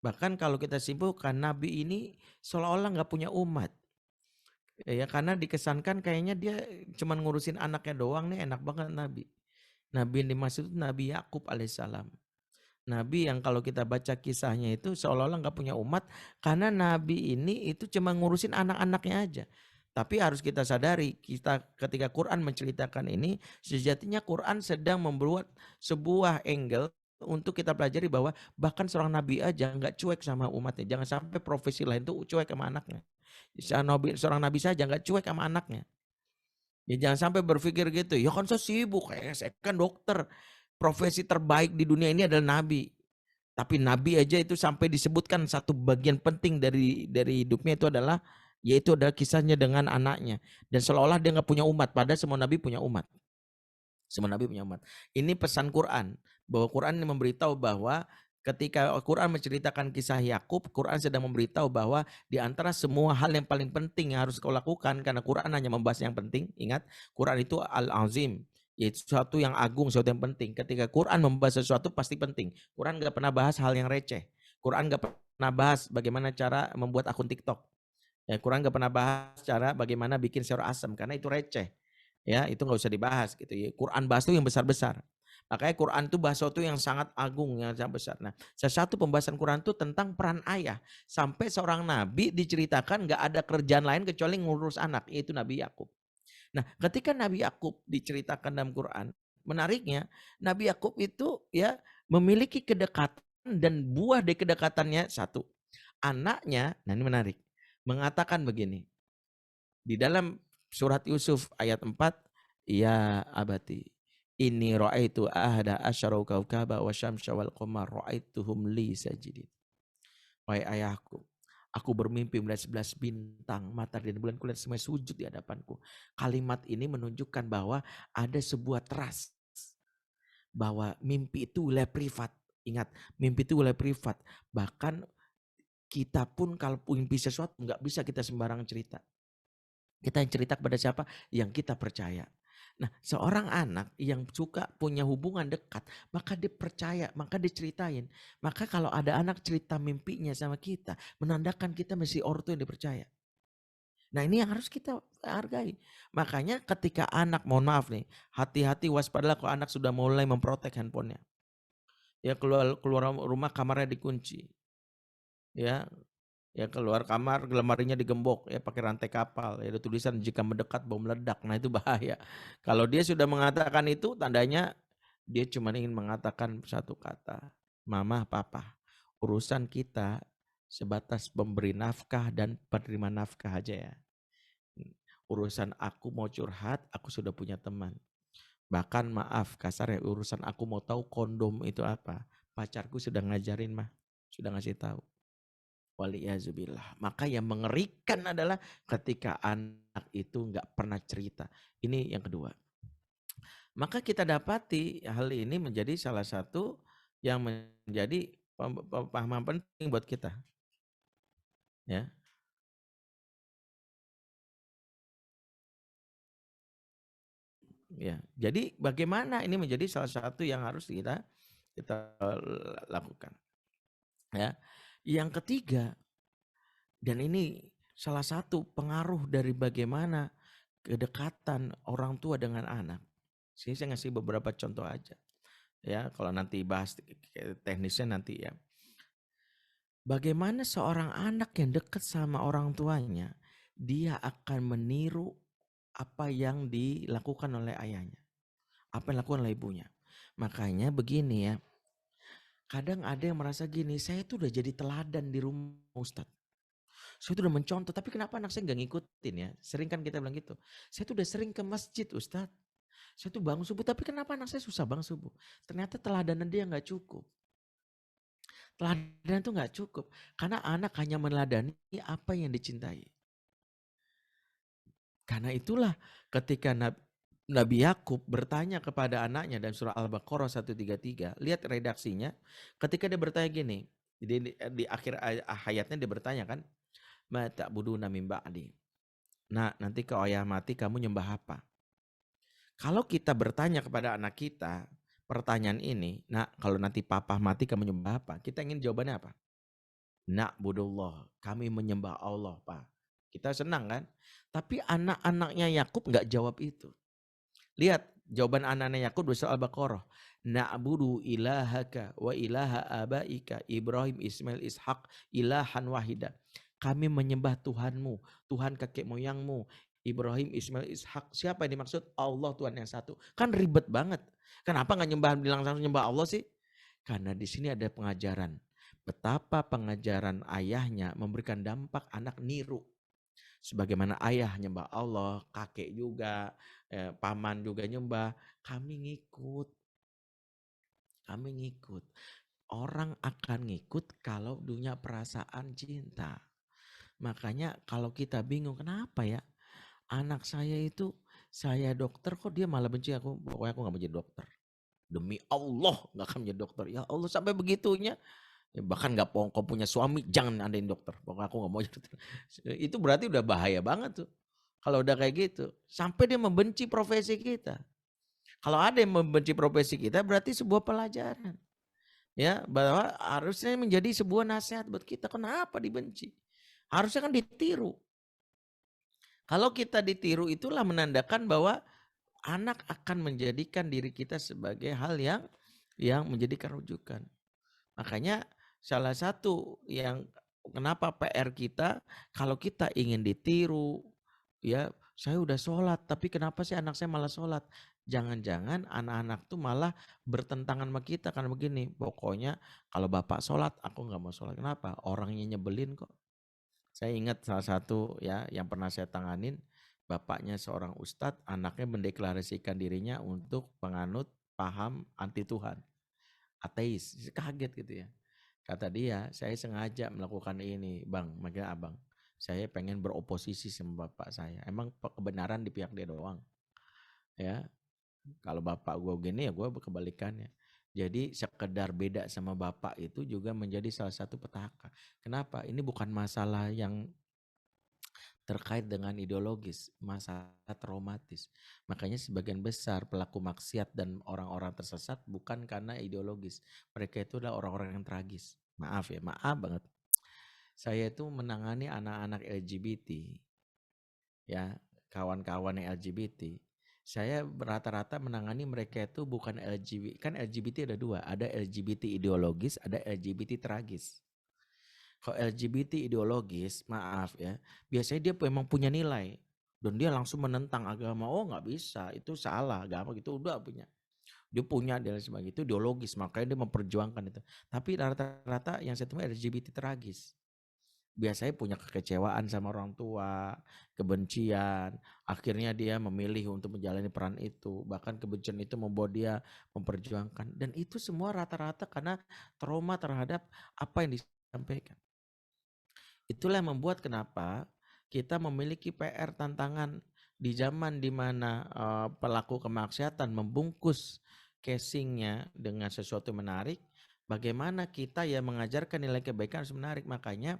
Bahkan kalau kita simpulkan, nabi ini seolah-olah nggak punya umat. Ya karena dikesankan kayaknya dia cuman ngurusin anaknya doang nih, enak banget nabi. Nabi yang dimaksud Nabi Yakub alaihissalam. Nabi yang kalau kita baca kisahnya itu seolah-olah nggak punya umat karena nabi ini itu cuma ngurusin anak-anaknya aja. Tapi harus kita sadari, kita ketika Quran menceritakan ini, sejatinya Quran sedang membuat sebuah angle untuk kita pelajari bahwa bahkan seorang nabi aja nggak cuek sama umatnya. Jangan sampai profesi lain tuh cuek sama anaknya. Seorang nabi saja nggak cuek sama anaknya. Ya jangan sampai berpikir gitu, ya kan saya sibuk, saya kan dokter. Profesi terbaik di dunia ini adalah nabi. Tapi nabi aja itu sampai disebutkan satu bagian penting dari hidupnya itu adalah yaitu adalah kisahnya dengan anaknya. Dan seolah-olah dia nggak punya umat, padahal semua nabi punya umat. Semua nabi punya umat. Ini pesan Quran, bahwa Quran memberitahu bahwa ketika Al-Quran menceritakan kisah Yakub, Quran sedang memberitahu bahwa di antara semua hal yang paling penting yang harus kau lakukan, karena Quran hanya membahas yang penting, ingat, Quran itu Al-Azim, yaitu sesuatu yang agung, sesuatu yang penting. Ketika Quran membahas sesuatu pasti penting. Quran gak pernah bahas hal yang receh. Quran gak pernah bahas bagaimana cara membuat akun TikTok. Ya, Quran gak pernah bahas cara bagaimana bikin sayur asam, karena itu receh. Ya, itu gak usah dibahas gitu ya. Quran bahas itu yang besar-besar. Makanya Quran itu bahas sesuatu yang sangat agung, yang sangat besar. Nah, salah satu pembahasan Quran itu tentang peran ayah. Sampai seorang nabi diceritakan gak ada kerjaan lain kecuali ngurus anak, yaitu Nabi Yakub. Nah, ketika Nabi Yakub diceritakan dalam Quran, menariknya Nabi Yakub itu ya memiliki kedekatan dan buah dari kedekatannya satu. Anaknya, nah ini menarik, mengatakan begini. Di dalam surat Yusuf ayat 4, ya abati, ini ra'aitu ahada asyara kaukaba wa syamsa wal qamar ra'aituhum li sajidin. Wahai ayahku, aku bermimpi melihat 11 bintang, matahari dan bulan, kulihat semua sujud di hadapanku. Kalimat ini menunjukkan bahwa ada sebuah trust. Bahwa mimpi itu wilayah privat. Ingat, mimpi itu wilayah privat. Bahkan kita pun kalau mimpi sesuatu nggak bisa kita sembarangan cerita. Kita yang cerita kepada siapa? Yang kita percaya. Nah, seorang anak yang suka punya hubungan dekat, maka dia percaya, maka diceritain. Maka kalau ada anak cerita mimpinya sama kita, menandakan kita masih ortu yang dipercaya. Nah, ini yang harus kita hargai. Makanya ketika anak, mohon maaf nih, hati-hati waspadalah kalau anak sudah mulai memprotek handphonenya. Ya keluar rumah kamarnya dikunci. Ya, ya keluar kamar lemarinya digembok ya pakai rantai kapal. Ya ada tulisan jika mendekat bom meledak. Nah, itu bahaya. Kalau dia sudah mengatakan itu tandanya dia cuma ingin mengatakan satu kata. Mama, papa, urusan kita sebatas pemberi nafkah dan penerima nafkah aja ya. Urusan aku mau curhat, aku sudah punya teman. Bahkan maaf kasar ya, urusan aku mau tahu kondom itu apa. Pacarku sudah ngajarin mah, sudah ngasih tahu. Waliyazubillah. Maka yang mengerikan adalah ketika anak itu nggak pernah cerita. Ini yang kedua. Maka kita dapati hal ini menjadi salah satu yang menjadi pemahaman penting buat kita. Ya. Ya, jadi bagaimana ini menjadi salah satu yang harus kita lakukan. Ya, yang ketiga, dan ini salah satu pengaruh dari bagaimana kedekatan orang tua dengan anak. Saya ngasih beberapa contoh aja. Ya, kalau nanti bahas teknisnya nanti ya. Bagaimana seorang anak yang dekat sama orang tuanya, dia akan meniru apa yang dilakukan oleh ayahnya. Apa yang dilakukan oleh ibunya. Makanya begini ya, kadang ada yang merasa gini, saya tuh udah jadi teladan di rumah Ustadz. Saya tuh udah mencontoh, tapi kenapa anak saya nggak ngikutin ya? Sering kan kita bilang gitu. Saya tuh udah sering ke masjid Ustadz. Saya tuh bangun subuh, tapi kenapa anak saya susah bangun subuh? Ternyata teladanan dia nggak cukup. Teladan itu nggak cukup. Karena anak hanya meneladani apa yang dicintai. Karena itulah ketika Nabi Yakub bertanya kepada anaknya dalam surah Al-Baqarah 133, lihat redaksinya, ketika dia bertanya gini, di akhir ayatnya dia bertanya kan, ma ta'buduna min ba'di. Nah, nanti kalau ayah mati kamu nyembah apa? Kalau kita bertanya kepada anak kita pertanyaan ini, nah kalau nanti papa mati kamu nyembah apa? Kita ingin jawabannya apa? Na'budullah, kami menyembah Allah, Pak. Kita senang kan? Tapi anak-anaknya Yakub nggak jawab itu. Lihat jawaban anak-anaknya Yakub di surah Al-Baqarah. Na'budu ilahaka wa ilaha abaika Ibrahim, Ismail, Ishak ilahan wahida. Kami menyembah Tuhanmu, Tuhan kakek moyangmu, Ibrahim, Ismail, Ishak. Siapa yang dimaksud? Allah Tuhan yang satu. Kan ribet banget. Kenapa nggak bilang langsung nyembah Allah sih? Karena di sini ada pengajaran. Betapa pengajaran ayahnya memberikan dampak anak niru. Sebagaimana ayah nyembah Allah, kakek juga, paman juga nyembah, kami ngikut. Kami ngikut. Orang akan ngikut kalau punya perasaan cinta. Makanya kalau kita bingung, kenapa ya? Anak saya itu, saya dokter kok dia malah benci aku, pokoknya aku gak mau jadi dokter. Demi Allah gak akan menjadi dokter. Ya Allah sampai begitunya. Ya, bahkan gak kau punya suami jangan adain dokter. Pokoknya aku gak mau jadi dokter. Itu berarti udah bahaya banget tuh. Kalau udah kayak gitu. Sampai dia membenci profesi kita. Kalau ada yang membenci profesi kita berarti sebuah pelajaran. Ya, bahwa harusnya menjadi sebuah nasihat buat kita. Kenapa dibenci? Harusnya kan ditiru. Kalau kita ditiru itulah menandakan bahwa anak akan menjadikan diri kita sebagai hal yang menjadikan rujukan. Makanya salah satu yang kenapa PR kita kalau kita ingin ditiru, ya saya udah sholat tapi kenapa sih anak saya malah sholat? Jangan-jangan anak-anak tuh malah bertentangan sama kita karena begini, pokoknya kalau bapak sholat aku nggak mau sholat. Kenapa? Orangnya nyebelin kok. Saya ingat salah satu ya yang pernah saya tanganin, bapaknya seorang ustadz, anaknya mendeklarasikan dirinya untuk penganut paham anti Tuhan, ateis, kaget gitu ya. Kata dia, saya sengaja melakukan ini, bang, makanya abang. Saya pengen beroposisi sama bapak saya. Emang kebenaran di pihak dia doang. Ya, kalau bapak gue gini ya gue kebalikannya. Jadi sekedar beda sama bapak itu juga menjadi salah satu petaka. Kenapa? Ini bukan masalah yang terkait dengan ideologis, masalah traumatis. Makanya sebagian besar pelaku maksiat dan orang-orang tersesat bukan karena ideologis. Mereka itu adalah orang-orang yang tragis. Maaf ya, maaf banget. Saya itu menangani anak-anak LGBT, ya, kawan-kawan yang LGBT. Saya rata-rata menangani mereka itu bukan LGBT, kan LGBT ada dua, ada LGBT ideologis, ada LGBT tragis. Kalau LGBT ideologis, maaf ya, biasanya dia memang punya nilai dan dia langsung menentang agama. Oh nggak bisa, itu salah agama gitu udah punya. Dia punya dan sebagainya itu ideologis, makanya dia memperjuangkan itu. Tapi rata-rata yang saya temui LGBT tragis. Biasanya punya kekecewaan sama orang tua, kebencian, akhirnya dia memilih untuk menjalani peran itu. Bahkan kebencian itu membuat dia memperjuangkan. Dan itu semua rata-rata karena trauma terhadap apa yang disampaikan. Itulah yang membuat kenapa kita memiliki PR tantangan di zaman di mana pelaku kemaksiatan membungkus casingnya dengan sesuatu menarik. Bagaimana kita ya mengajarkan nilai kebaikan harus menarik. Makanya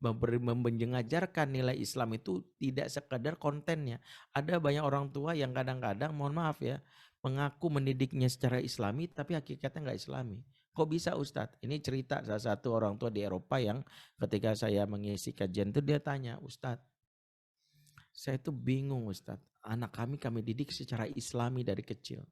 mengajarkan nilai Islam itu tidak sekadar kontennya. Ada banyak orang tua yang kadang-kadang mohon maaf ya mengaku mendidiknya secara Islami tapi hakikatnya nggak Islami. Kok bisa Ustadz? Ini cerita salah satu orang tua di Eropa yang ketika saya mengisi kajian itu dia tanya, Ustadz, saya tuh bingung Ustadz, anak kami didik secara Islami dari kecil.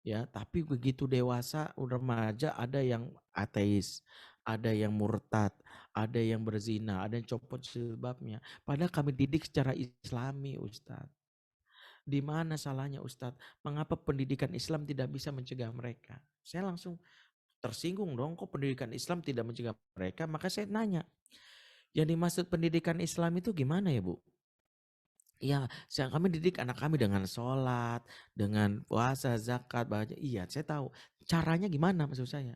Ya, tapi begitu dewasa, remaja ada yang ateis, ada yang murtad, ada yang berzina, ada yang copot jilbabnya. Padahal kami didik secara Islami Ustadz. Di mana salahnya Ustadz? Mengapa pendidikan Islam tidak bisa mencegah mereka? Saya langsung tersinggung dong, kok pendidikan Islam tidak mencegah mereka? Maka saya nanya, yang dimaksud pendidikan Islam itu gimana ya Bu? Iya, kami didik anak kami dengan sholat, dengan puasa, zakat, baca. Iya, saya tahu. Caranya gimana maksud saya?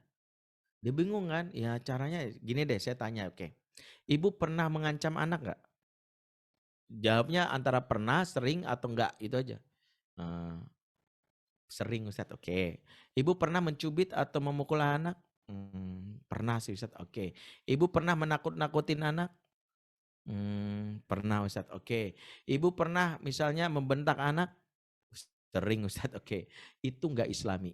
Dia bingung kan? Ya caranya gini deh, saya tanya, oke. Ibu pernah mengancam anak nggak? Jawabnya antara pernah, sering, atau enggak, itu aja. Sering Ustadz, oke. Ibu pernah mencubit atau memukul anak? Pernah sih Ustadz, oke. Ibu pernah menakut-nakutin anak? Pernah Ustadz, oke. Ibu pernah misalnya membentak anak? Sering Ustadz, oke. Itu enggak Islami.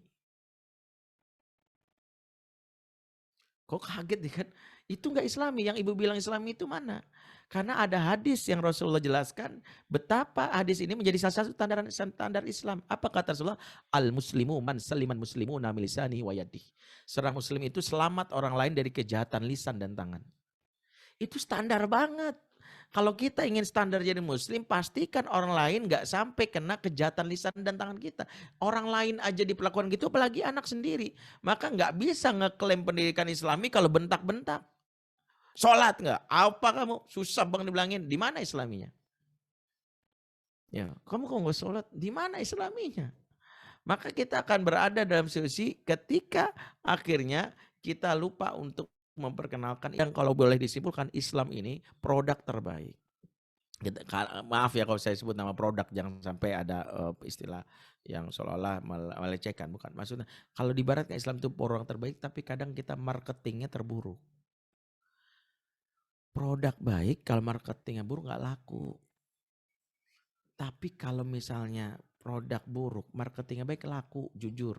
Kok kaget nih kan? Itu enggak Islami, yang ibu bilang Islami itu mana? Karena ada hadis yang Rasulullah jelaskan betapa hadis ini menjadi salah satu standar Islam. Apa kata Rasulullah? Al-muslimu man saliman muslimuna min lisanihi wa yadihi. Seorang muslim itu selamat orang lain dari kejahatan lisan dan tangan. Itu standar banget. Kalau kita ingin standar jadi muslim, pastikan orang lain gak sampai kena kejahatan lisan dan tangan kita. Orang lain aja diperlakukan gitu, apalagi anak sendiri. Maka gak bisa ngeklaim pendidikan Islami kalau bentak-bentak. Sholat gak? Apa kamu? Susah bang dibilangin. Di mana Islaminya? Ya, kamu kok gak sholat? Di mana Islaminya? Maka kita akan berada dalam situasi ketika akhirnya kita lupa untuk memperkenalkan yang kalau boleh disimpulkan Islam ini produk terbaik. Maaf ya kalau saya sebut nama produk, jangan sampai ada istilah yang seolah-olah melecehkan, bukan. Maksudnya kalau di barat Islam itu produk terbaik, tapi kadang kita marketingnya terburuk. Produk baik kalau marketingnya buruk nggak laku. Tapi kalau misalnya produk buruk, marketingnya baik laku, jujur.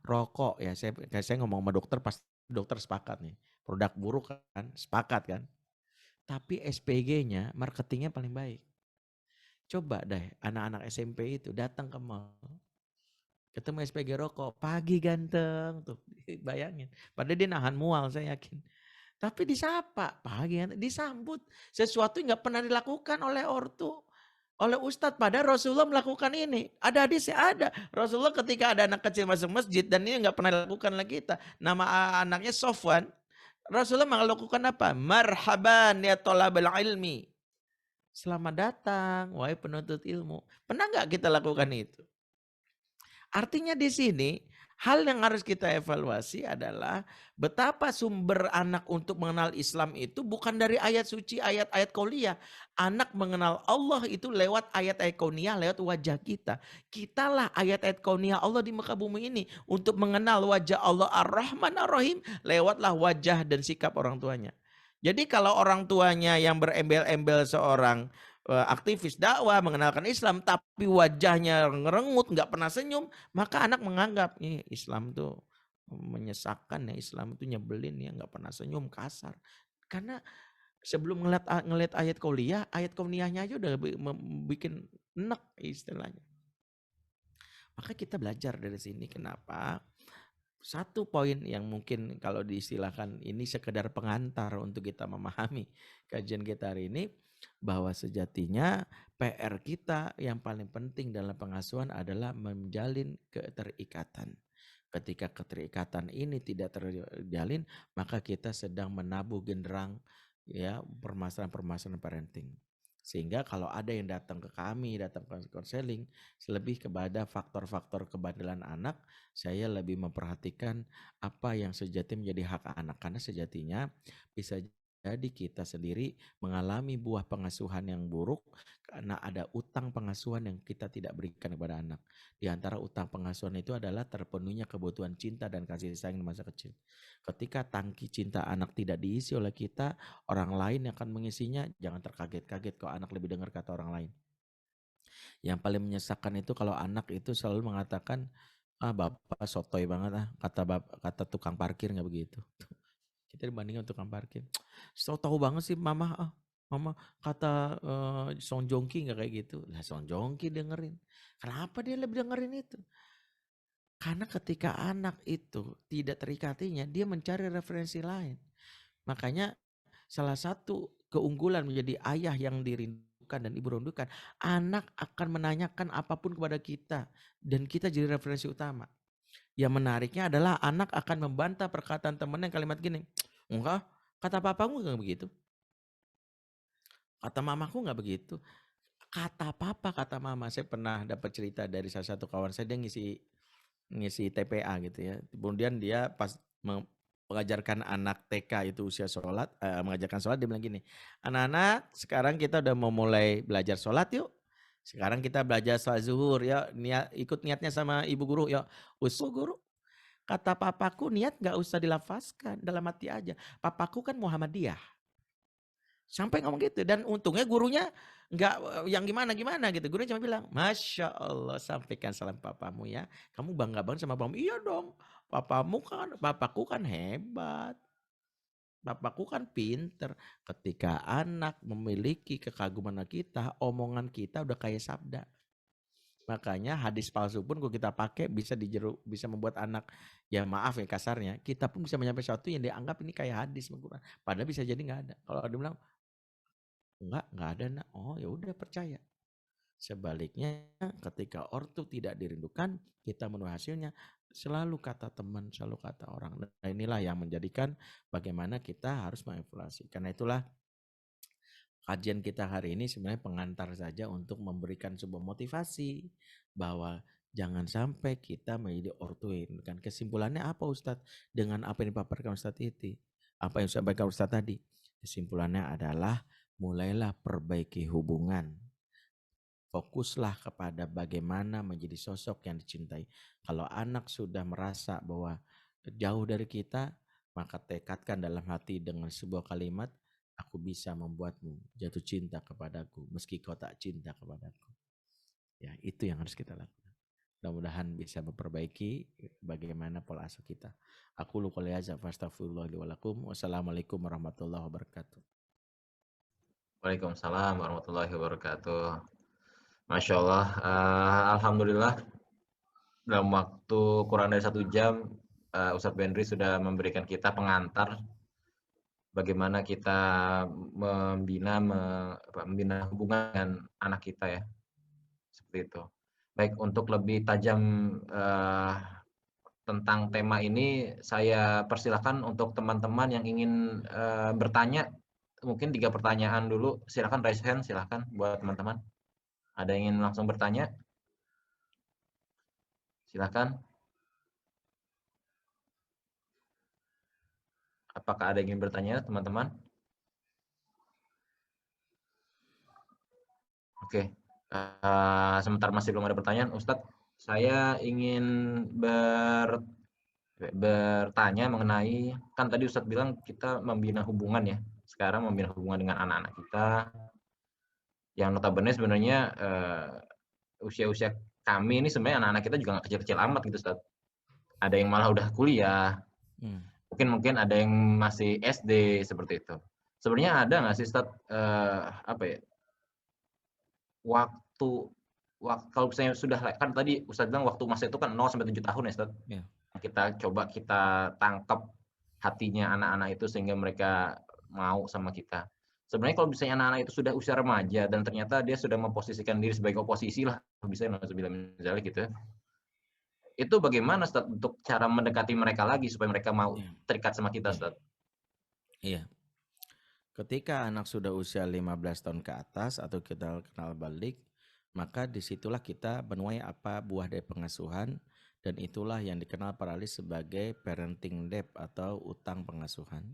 Rokok ya, saya ngomong sama dokter pas dokter sepakat nih, produk buruk kan, sepakat kan. Tapi SPG-nya, marketingnya paling baik. Coba deh anak-anak SMP itu datang ke mall, ketemu SPG rokok, pagi ganteng tuh, bayangin. Padahal dia nahan mual saya yakin. Tapi disapa, pagi ganteng, disambut. Sesuatu yang gak pernah dilakukan oleh ortu, oleh Ustadz. Padahal Rasulullah melakukan ini. Ada hadisnya, ada. Rasulullah ketika ada anak kecil masuk masjid dan ini nggak pernah dilakukan lagi kita. Nama anaknya Sofwan. Rasulullah melakukan apa? Marhaban ya tolabal ilmi. Selamat datang, wahai penuntut ilmu. Pernah nggak kita lakukan itu? Artinya di sini hal yang harus kita evaluasi adalah betapa sumber anak untuk mengenal Islam itu bukan dari ayat suci, ayat-ayat kauliyah. Anak mengenal Allah itu lewat ayat-ayat kauniyah, lewat wajah kita. Kitalah ayat-ayat kauniyah Allah di muka bumi ini. Untuk mengenal wajah Allah Ar-Rahman Ar-Rahim, lewatlah wajah dan sikap orang tuanya. Jadi kalau orang tuanya yang berembel-embel seorang aktivis dakwah mengenalkan Islam, tapi wajahnya ngerengut, nggak pernah senyum, maka anak menganggap nih Islam tuh menyesakkan ya, Islam itu nyebelin ya, nggak pernah senyum, kasar. Karena sebelum ngeliat ayat kauniyahnya aja udah bikin enek istilahnya. Maka kita belajar dari sini. Kenapa? Satu poin yang mungkin kalau diistilahkan ini sekedar pengantar untuk kita memahami kajian kita hari ini, bahwa sejatinya PR kita yang paling penting dalam pengasuhan adalah menjalin keterikatan. Ketika keterikatan ini tidak terjalin, maka kita sedang menabuh genderang ya permasalahan-permasalahan parenting. Sehingga kalau ada yang datang ke kami, datang ke konseling, lebih kepada faktor-faktor kebandelan anak, saya lebih memperhatikan apa yang sejatinya menjadi hak anak. Karena sejatinya bisa jadi kita sendiri mengalami buah pengasuhan yang buruk karena ada utang pengasuhan yang kita tidak berikan kepada anak. Di antara utang pengasuhan itu adalah terpenuhnya kebutuhan cinta dan kasih sayang di masa kecil. Ketika tangki cinta anak tidak diisi oleh kita, orang lain yang akan mengisinya, jangan terkaget-kaget kalau anak lebih dengar kata orang lain. Yang paling menyesakkan itu kalau anak itu selalu mengatakan, ah bapak sotoy banget kata tukang parkir nggak begitu. Kita dibandingkan tukang parkir. So tahu banget sih mama kata Song Joong Ki nggak kayak gitu. Lah Song Joong Ki dengerin. Kenapa dia lebih dengerin itu? Karena ketika anak itu tidak terikatinya, dia mencari referensi lain. Makanya salah satu keunggulan menjadi ayah yang dirindukan dan ibu rindukan, anak akan menanyakan apapun kepada kita dan kita jadi referensi utama. Yang menariknya adalah anak akan membantah perkataan temannya yang kalimat gini, enggak, kata papamu enggak begitu. Kata mamaku enggak begitu. Kata papa, kata mama. Saya pernah dapat cerita dari salah satu kawan saya, dia ngisi TPA gitu ya. Kemudian dia pas mengajarkan anak TK itu usia sholat, mengajarkan sholat, dia bilang gini, anak-anak sekarang kita udah mau mulai belajar sholat yuk. Sekarang kita belajar sholat zuhur ya, ikut niatnya sama ibu guru ya. Usul guru, kata papaku niat gak usah dilafazkan, dalam hati aja. Papaku kan Muhammadiyah. Sampai ngomong gitu, dan untungnya gurunya nggak yang gimana-gimana gitu. Gurunya cuma bilang, Masya Allah, sampaikan salam papamu ya. Kamu bangga banget sama papamu. Iya dong, papaku kan hebat. Papaku kan pinter. Ketika anak memiliki kekaguman kita, omongan kita udah kayak sabda. Makanya hadis palsu pun kalau kita pakai bisa membuat anak, ya maaf ya kasarnya, kita pun bisa menyampaikan sesuatu yang dianggap ini kayak hadis. Padahal bisa jadi nggak ada. Kalau dia bilang, enggak ada nak. Oh ya udah percaya. Sebaliknya ketika ortu tidak dirindukan, kita menuai hasilnya selalu kata teman, selalu kata orang. Nah inilah yang menjadikan bagaimana kita harus mengevaluasi. Karena itulah kajian kita hari ini sebenarnya pengantar saja untuk memberikan sebuah motivasi bahwa jangan sampai kita menjadi ortuin. Kan kesimpulannya apa Ustadz? Dengan apa yang dipaparkan Ustadz itu? Apa yang disampaikan Ustadz tadi? Kesimpulannya adalah mulailah perbaiki hubungan. Fokuslah kepada bagaimana menjadi sosok yang dicintai. Kalau anak sudah merasa bahwa jauh dari kita, maka tekadkan dalam hati dengan sebuah kalimat, aku bisa membuatmu jatuh cinta kepadaku meski kau tak cinta kepadaku. Ya, itu yang harus kita lakukan. Mudah-mudahan bisa memperbaiki bagaimana pola asuh kita. Aku lu qouli hadza fastaghfirullah li wa lakum. Wassalamualaikum warahmatullahi wabarakatuh. Waalaikumsalam warahmatullahi wabarakatuh. Masya Allah, alhamdulillah dalam waktu kurang dari 1 jam Ustadz Benri sudah memberikan kita pengantar bagaimana kita membina hubungan dengan anak kita ya, seperti itu. Baik, untuk lebih tajam tentang tema ini, saya persilakan untuk teman-teman yang ingin bertanya, mungkin 3 pertanyaan dulu. Silakan raise hand, silakan buat teman-teman. Ada yang ingin langsung bertanya? Silakan. Apakah ada yang ingin bertanya, teman-teman? Oke, sebentar masih belum ada pertanyaan, Ustadz. Saya ingin bertanya mengenai, kan tadi Ustadz bilang kita membina hubungan ya. sekarang membina hubungan dengan anak-anak kita, yang notabene sebenarnya, usia-usia kami ini sebenarnya anak-anak kita juga nggak kecil-kecil amat gitu, Ustaz. Ada yang malah udah kuliah, Mmm, mungkin ada yang masih SD, seperti itu. Sebenarnya ada nggak sih, Ustaz, apa ya, waktu kalau misalnya sudah kan tadi Ustaz bilang waktu masa itu kan 0 sampai 7 tahun ya, Ustaz. iya, Kita tangkap hatinya anak-anak itu sehingga mereka mau sama kita. Sebenarnya kalau misalnya anak-anak itu sudah usia remaja dan ternyata dia sudah memposisikan diri sebagai oposisi lah, bisa nauzubillah min dzalik gitu ya. Itu bagaimana Ustaz untuk cara mendekati mereka lagi supaya mereka mau iya, terikat sama kita, iya, Ustaz? iya. Ketika anak sudah usia 15 tahun ke atas atau kita kenal balik, maka disitulah kita menuai apa buah dari pengasuhan, dan itulah yang dikenal para ahli sebagai parenting debt atau utang pengasuhan.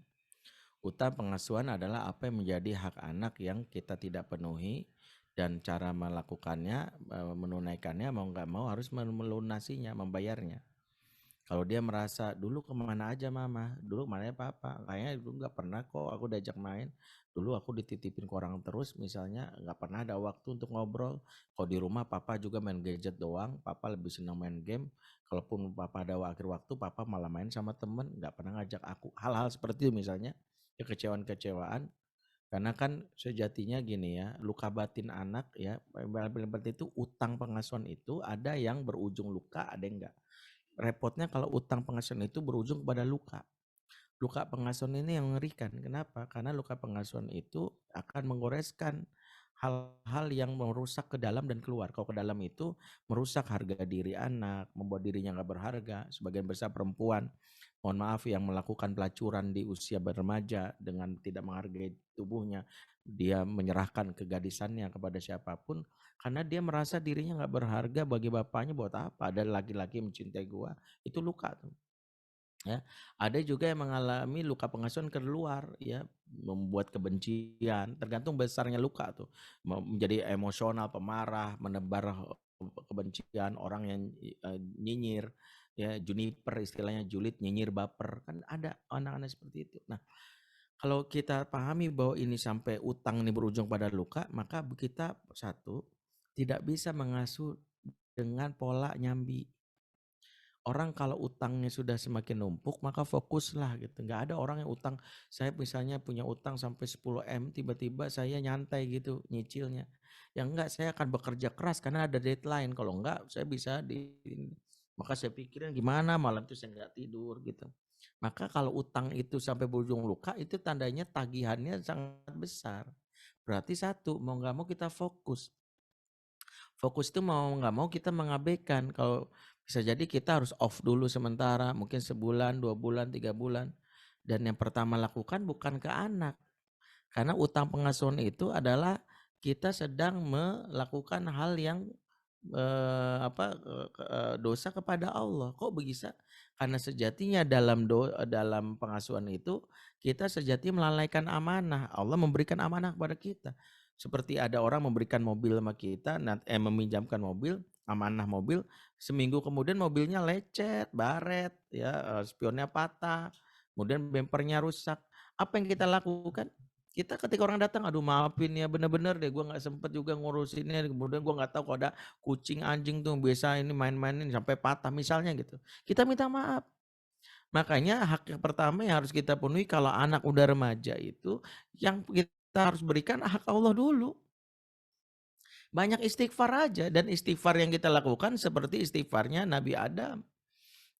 Utang pengasuhan adalah apa yang menjadi hak anak yang kita tidak penuhi, dan cara melakukannya, menunaikannya mau nggak mau harus melunasinya, membayarnya. Kalau dia merasa, dulu kemana aja mama, dulu kemana ya papa, kayaknya dulu nggak pernah kok aku diajak main, dulu aku dititipin ke orang terus misalnya, nggak pernah ada waktu untuk ngobrol. Kalau di rumah papa juga main gadget doang, papa lebih senang main game. Kalaupun papa ada akhir waktu, papa malah main sama temen, nggak pernah ngajak aku. Hal-hal seperti itu misalnya, kekecewaan-kekecewaan. Karena kan sejatinya gini ya, luka batin anak ya, yang paling penting itu utang pengasuhan itu ada yang berujung luka, ada yang enggak. Repotnya kalau utang pengasuhan itu berujung kepada luka. Luka pengasuhan ini yang mengerikan. Kenapa? Karena luka pengasuhan itu akan menggoreskan hal-hal yang merusak ke dalam dan keluar. Kalau ke dalam itu merusak harga diri anak, membuat dirinya nggak berharga. Sebagian besar perempuan, mohon maaf, yang melakukan pelacuran di usia remaja dengan tidak menghargai tubuhnya, dia menyerahkan kegadisannya kepada siapapun karena dia merasa dirinya nggak berharga bagi bapaknya. Buat apa? Ada laki-laki mencintai gua, itu luka tuh. Ya, ada juga yang mengalami luka pengasuhan keluar ya, membuat kebencian, tergantung besarnya luka tuh. Menjadi emosional, pemarah, menebar kebencian, orang yang nyinyir, ya juniper istilahnya, julid, nyinyir, baper, kan ada anak-anak seperti itu. Nah, kalau kita pahami bahwa ini sampai utang ini berujung pada luka, maka kita satu tidak bisa mengasuh dengan pola nyambi. Orang kalau utangnya sudah semakin numpuk, maka fokuslah gitu. Nggak ada orang yang utang, saya misalnya punya utang sampai 10 M, tiba-tiba saya nyantai gitu nyicilnya. Yang enggak, saya akan bekerja keras karena ada deadline. Kalau enggak, saya bisa maka saya pikirin gimana malam itu saya nggak tidur gitu. Maka kalau utang itu sampai berujung luka, itu tandanya tagihannya sangat besar. Berarti satu, mau nggak mau kita fokus. Fokus itu mau nggak mau kita mengabaikan. Kalau bisa jadi kita harus off dulu sementara, mungkin sebulan, 2 bulan, 3 bulan. Dan yang pertama lakukan bukan ke anak. Karena utang pengasuhan itu adalah kita sedang melakukan hal yang dosa kepada Allah. Kok bisa? Karena sejatinya dalam pengasuhan itu kita sejatinya melalaikan amanah. Allah memberikan amanah kepada kita. Seperti ada orang memberikan mobil sama kita, meminjamkan mobil, amanah mobil, seminggu kemudian mobilnya lecet, baret, ya, spionnya patah, kemudian bempernya rusak. Apa yang kita lakukan? Kita ketika orang datang, aduh maafin ya, bener-bener deh gue nggak sempet juga ngurusinnya, kemudian gue nggak tahu kalau ada kucing anjing tuh biasa ini main-mainin sampai patah misalnya gitu. Kita minta maaf. Makanya hak yang pertama yang harus kita penuhi kalau anak udah remaja itu, yang kita harus berikan hak Allah dulu. Banyak istighfar aja, dan istighfar yang kita lakukan seperti istighfarnya Nabi Adam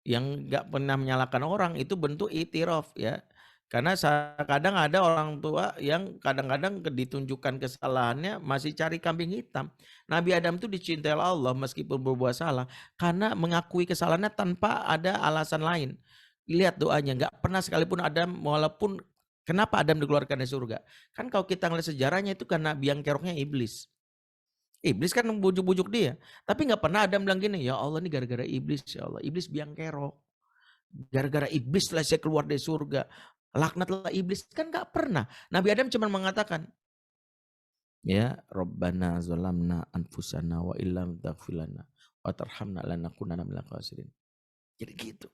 yang nggak pernah menyalahkan orang, itu bentuk itiraf ya. Karena kadang ada orang tua yang kadang-kadang ditunjukkan kesalahannya masih cari kambing hitam. Nabi Adam itu dicintai Allah meskipun berbuat salah karena mengakui kesalahannya tanpa ada alasan lain. Lihat doanya, nggak pernah sekalipun Adam, walaupun kenapa Adam dikeluarkan dari surga. Kan kalau kita ngeliat sejarahnya itu karena biang keroknya iblis. Iblis kan bujuk-bujuk dia. Tapi nggak pernah Adam bilang gini, ya Allah ini gara-gara iblis, ya Allah. Iblis biang kerok. Gara-gara iblis lah saya keluar dari surga. Laknatlah iblis. Kan nggak pernah. Nabi Adam cuma mengatakan, ya Rabbana zalamna anfusana wa illam taghfir lana wa tarhamna lanakunanna minal khasirin. Jadi gitu.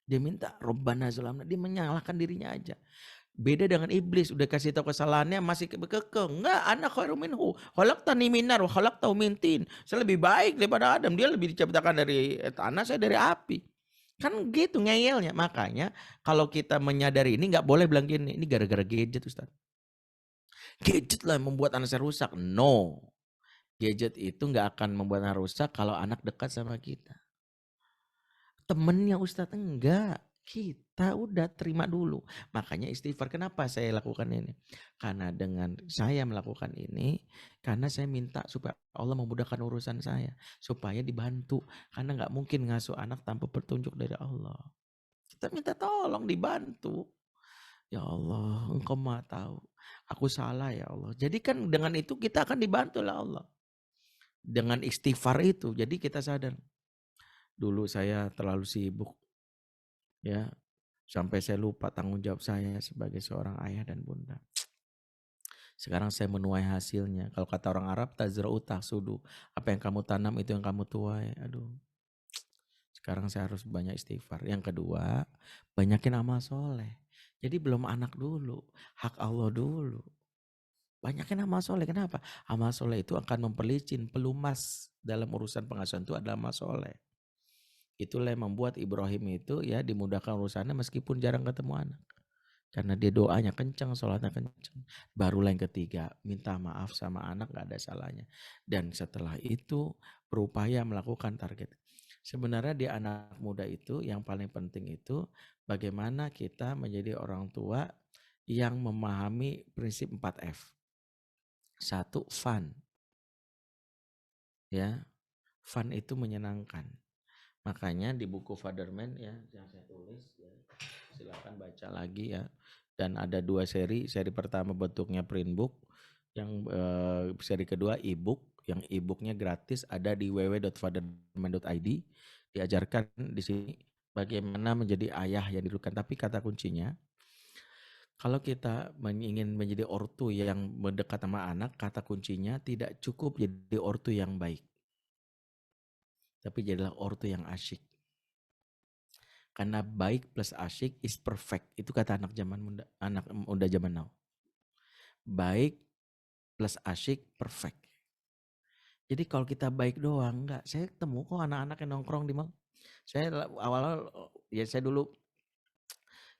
Dia minta Rabbana zalamna, dia menyalahkan dirinya aja. Beda dengan iblis, udah kasih tahu kesalahannya masih kekeh. Enggak, ana khairum minhu, khalaqtani min nar wa khalaqtahu min tin. Saya lebih baik daripada Adam, dia lebih diciptakan dari tanah, saya dari api. Kan gitu ngeyelnya. Makanya kalau kita menyadari ini nggak boleh bilang gini, ini gara-gara gadget Ustaz. Gadget lah yang membuat anak saya rusak. No. Gadget itu nggak akan membuat anak rusak kalau anak dekat sama kita. Temennya Ustadz enggak. Kita udah terima dulu. Makanya istighfar. Kenapa saya lakukan ini? Karena dengan saya melakukan ini, karena saya minta supaya Allah memudahkan urusan saya. Supaya dibantu. Karena nggak mungkin ngasuh anak tanpa petunjuk dari Allah. Kita minta tolong dibantu. Ya Allah, Engkau Maha tahu. Aku salah ya Allah. Jadi kan dengan itu kita akan dibantu oleh Allah. Dengan istighfar itu. Jadi kita sadar. Dulu saya terlalu sibuk. Ya, sampai saya lupa tanggung jawab saya sebagai seorang ayah dan bunda. Sekarang saya menuai hasilnya. Kalau kata orang Arab, tazra'u tahsudu. Apa yang kamu tanam itu yang kamu tuai. Aduh. Sekarang saya harus banyak istighfar. Yang kedua, banyakin amal soleh. Jadi belum anak dulu, hak Allah dulu. Banyakin amal soleh. Kenapa? Amal soleh itu akan memperlicin, pelumas dalam urusan pengasuhan itu adalah amal soleh. Itulah yang membuat Ibrahim itu ya dimudahkan urusannya meskipun jarang ketemu anak. Karena dia doanya kencang, sholatnya kencang. Barulah yang ketiga, minta maaf sama anak gak ada salahnya. Dan setelah itu berupaya melakukan target. Sebenarnya di anak muda itu yang paling penting itu bagaimana kita menjadi orang tua yang memahami prinsip 4F. 1, fun. Ya, fun itu menyenangkan. Makanya di buku Fatherman ya yang saya tulis ya, silakan baca lagi ya. Dan ada 2 seri. Seri pertama bentuknya print book, yang seri kedua e-book. Yang e-booknya gratis ada di www.fatherman.id. Diajarkan di sini bagaimana menjadi ayah yang dirukan. Tapi kata kuncinya, kalau kita ingin menjadi ortu yang mendekat sama anak, kata kuncinya tidak cukup jadi ortu yang baik. Tapi jadilah ortu yang asyik. Karena baik plus asyik is perfect. Itu kata anak muda zaman now. Baik plus asyik perfect. Jadi kalau kita baik doang, enggak. Saya ketemu kok anak-anak yang nongkrong di mall. Saya awal-awal ya saya dulu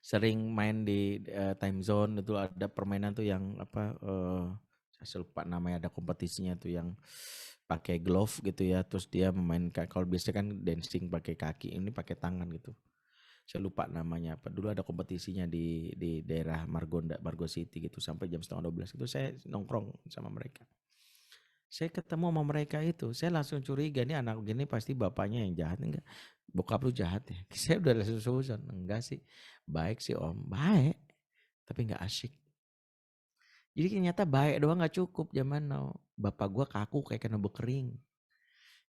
sering main di time zone, itu ada permainan tuh yang apa saya lupa namanya, ada kompetisinya tuh yang pakai glove gitu ya, terus dia memainkan, kalau biasanya kan dancing pakai kaki, ini pakai tangan gitu. Saya lupa namanya apa. Dulu ada kompetisinya di daerah Margo City gitu sampai jam 11:30 itu saya nongkrong sama mereka. Saya ketemu sama mereka itu, saya langsung curiga nih anak gini pasti bapaknya yang jahat. Enggak, bokap lu jahat ya. Saya udah langsung susun, enggak sih, baik sih om, baik, tapi enggak asyik. Jadi ternyata baik doang nggak cukup zaman now. Bapak gua kaku kayak kena bekering.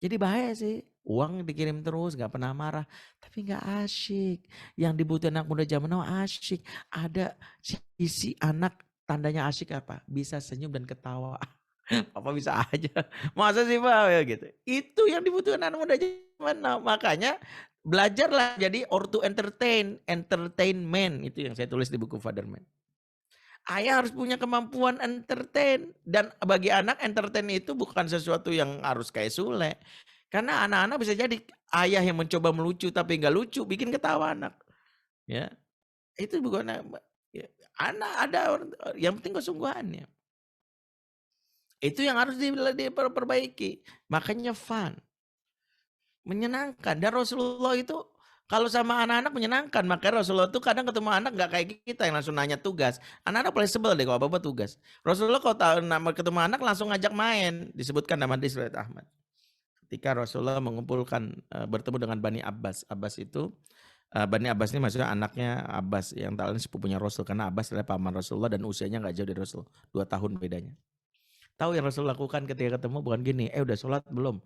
Jadi bahaya sih. Uang dikirim terus, nggak pernah marah, tapi nggak asyik. Yang dibutuhin anak muda zaman now asyik. Ada sisi anak tandanya asyik apa? Bisa senyum dan ketawa. Apa bisa aja. Masa sih Pak ya gitu. Itu yang dibutuhkan anak muda zaman now. Makanya belajarlah jadi ortu entertainment. Itu yang saya tulis di buku Fatherman. Ayah harus punya kemampuan entertain. Dan bagi anak entertain itu bukan sesuatu yang harus kayak Sule. Karena anak-anak bisa jadi ayah yang mencoba melucu tapi nggak lucu, bikin ketawa anak. Ya, itu bukan ya, anak ada yang penting kesungguhannya. Itu yang harus diperbaiki. Makanya fun. Menyenangkan. Dan Rasulullah itu kalau sama anak-anak menyenangkan. Makanya Rasulullah tuh kadang ketemu anak gak kayak kita yang langsung nanya tugas. Anak-anak paling sebel deh kalau apa-apa tugas. Rasulullah kalau ketemu anak langsung ngajak main. Disebutkan nama di Surat Ahmad. Ketika Rasulullah mengumpulkan bertemu dengan Bani Abbas. Abbas itu, Bani Abbas ini maksudnya anaknya Abbas. Yang tak lain sepupunya Rasul. Karena Abbas adalah paman Rasulullah dan usianya gak jauh dari Rasul. 2 tahun bedanya. Tahu yang Rasul lakukan ketika ketemu bukan gini. Udah sholat belum?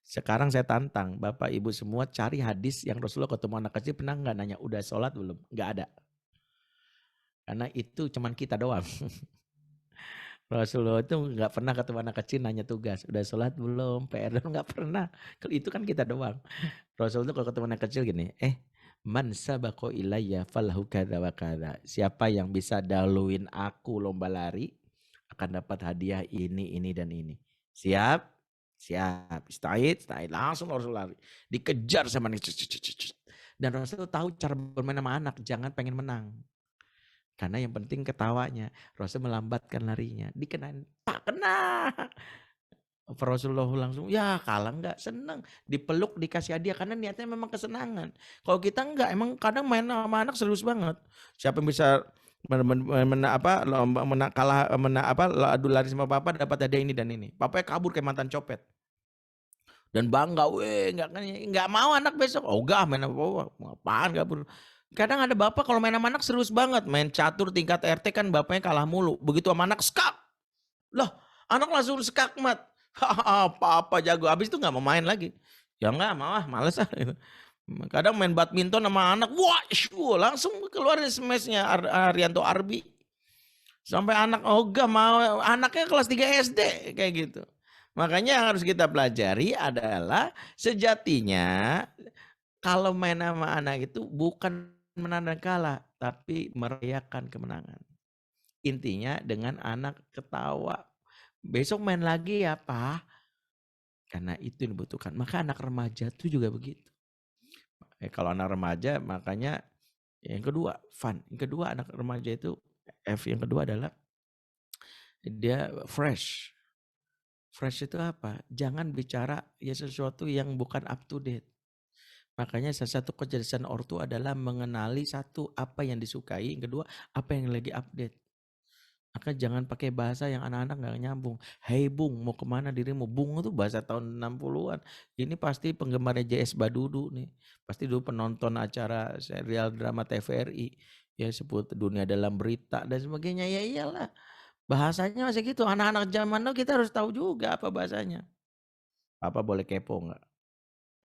Sekarang saya tantang Bapak Ibu semua cari hadis yang Rasulullah ketemu anak kecil pernah nggak nanya udah sholat belum? Nggak ada. Karena itu cuman kita doang. Rasulullah itu nggak pernah ketemu anak kecil nanya tugas. Udah sholat belum? PR nggak pernah. Kalau itu kan kita doang. Rasulullah itu kalau ketemu anak kecil gini, Man sabaqo ilayya falahu kadza wa kadza. Siapa yang bisa dahuluin aku lomba lari akan dapat hadiah ini dan ini. Siap? Siap. Ista'id, langsung Rasul lari. Dikejar sama nih. Dan Rasul tahu cara bermain sama anak, jangan pengen menang. Karena yang penting ketawanya. Rasul melambatkan larinya. Dikenain, tak kena. Rasulullah langsung, ya kalah enggak, senang. Dipeluk, dikasih hadiah, karena niatnya memang kesenangan. Kalau kita enggak, emang kadang main sama anak serius banget. Siapa yang bisa adu lari sama papa dapat hadiah ini dan ini. Papanya kabur kayak mantan copet. Dan bangga, enggak mau anak besok. Oh enggak, main apa papa. Apaan kabur. Kadang ada bapak kalau main sama anak serius banget. Main catur tingkat RT kan bapaknya kalah mulu. Begitu sama anak, skak. Loh, anak langsung skak mat. Apa jago, habis itu nggak mau main lagi. Ya nggak mau, males ah. Kadang main badminton sama anak, wah, langsung keluarin smashnya Arianto Arbi. Sampai anak ogah mau, anaknya kelas 3 SD kayak gitu. Makanya yang harus kita pelajari adalah sejatinya kalau main sama anak itu bukan menang dan kalah, tapi merayakan kemenangan. Intinya dengan anak ketawa, besok main lagi ya Pak. Karena itu yang dibutuhkan. Maka anak remaja itu juga begitu. Kalau anak remaja makanya yang kedua fun. Yang kedua anak remaja itu F yang kedua adalah dia fresh. Fresh itu apa? Jangan bicara ya sesuatu yang bukan up to date. Makanya salah satu kecerdasan ortu adalah mengenali satu apa yang disukai, yang kedua apa yang lagi update. Maka jangan pakai bahasa yang anak-anak nggak nyambung. Hei Bung, mau kemana dirimu? Bung itu bahasa tahun 60-an. Ini pasti penggemarnya JS Badudu nih. Pasti dulu penonton acara serial drama TVRI. Ya sebut Dunia Dalam Berita dan sebagainya. Ya iyalah. Bahasanya masih gitu. Anak-anak zaman now kita harus tahu juga apa bahasanya. Apa boleh kepo nggak?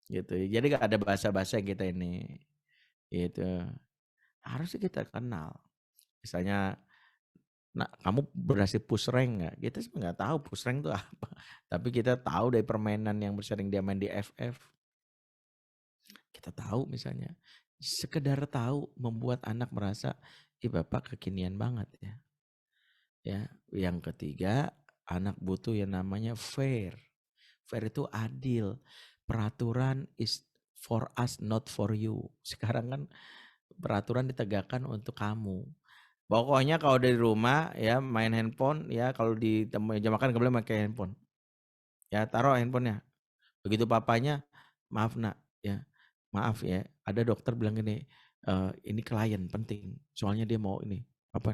Gitu. Jadi gak ada bahasa-bahasa kita ini. Gitu. Harusnya kita kenal. Misalnya, nah, kamu berhasil push rank nggak? Kita sih nggak tahu push rank itu apa. Tapi kita tahu dari permainan yang sering dia main di FF. Kita tahu misalnya. Sekedar tahu membuat anak merasa, ih bapak kekinian banget ya. Ya, yang ketiga, anak butuh yang namanya fair. Fair itu adil. Peraturan is for us, not for you. Sekarang kan peraturan ditegakkan untuk kamu. Pokoknya kalau dari rumah ya main handphone ya, kalau di meja makan nggak boleh pakai handphone. Ya taruh handphonenya. Begitu papanya, maaf nak ya, maaf ya. Ada dokter bilang gini, ini klien penting. Soalnya dia mau ini apa?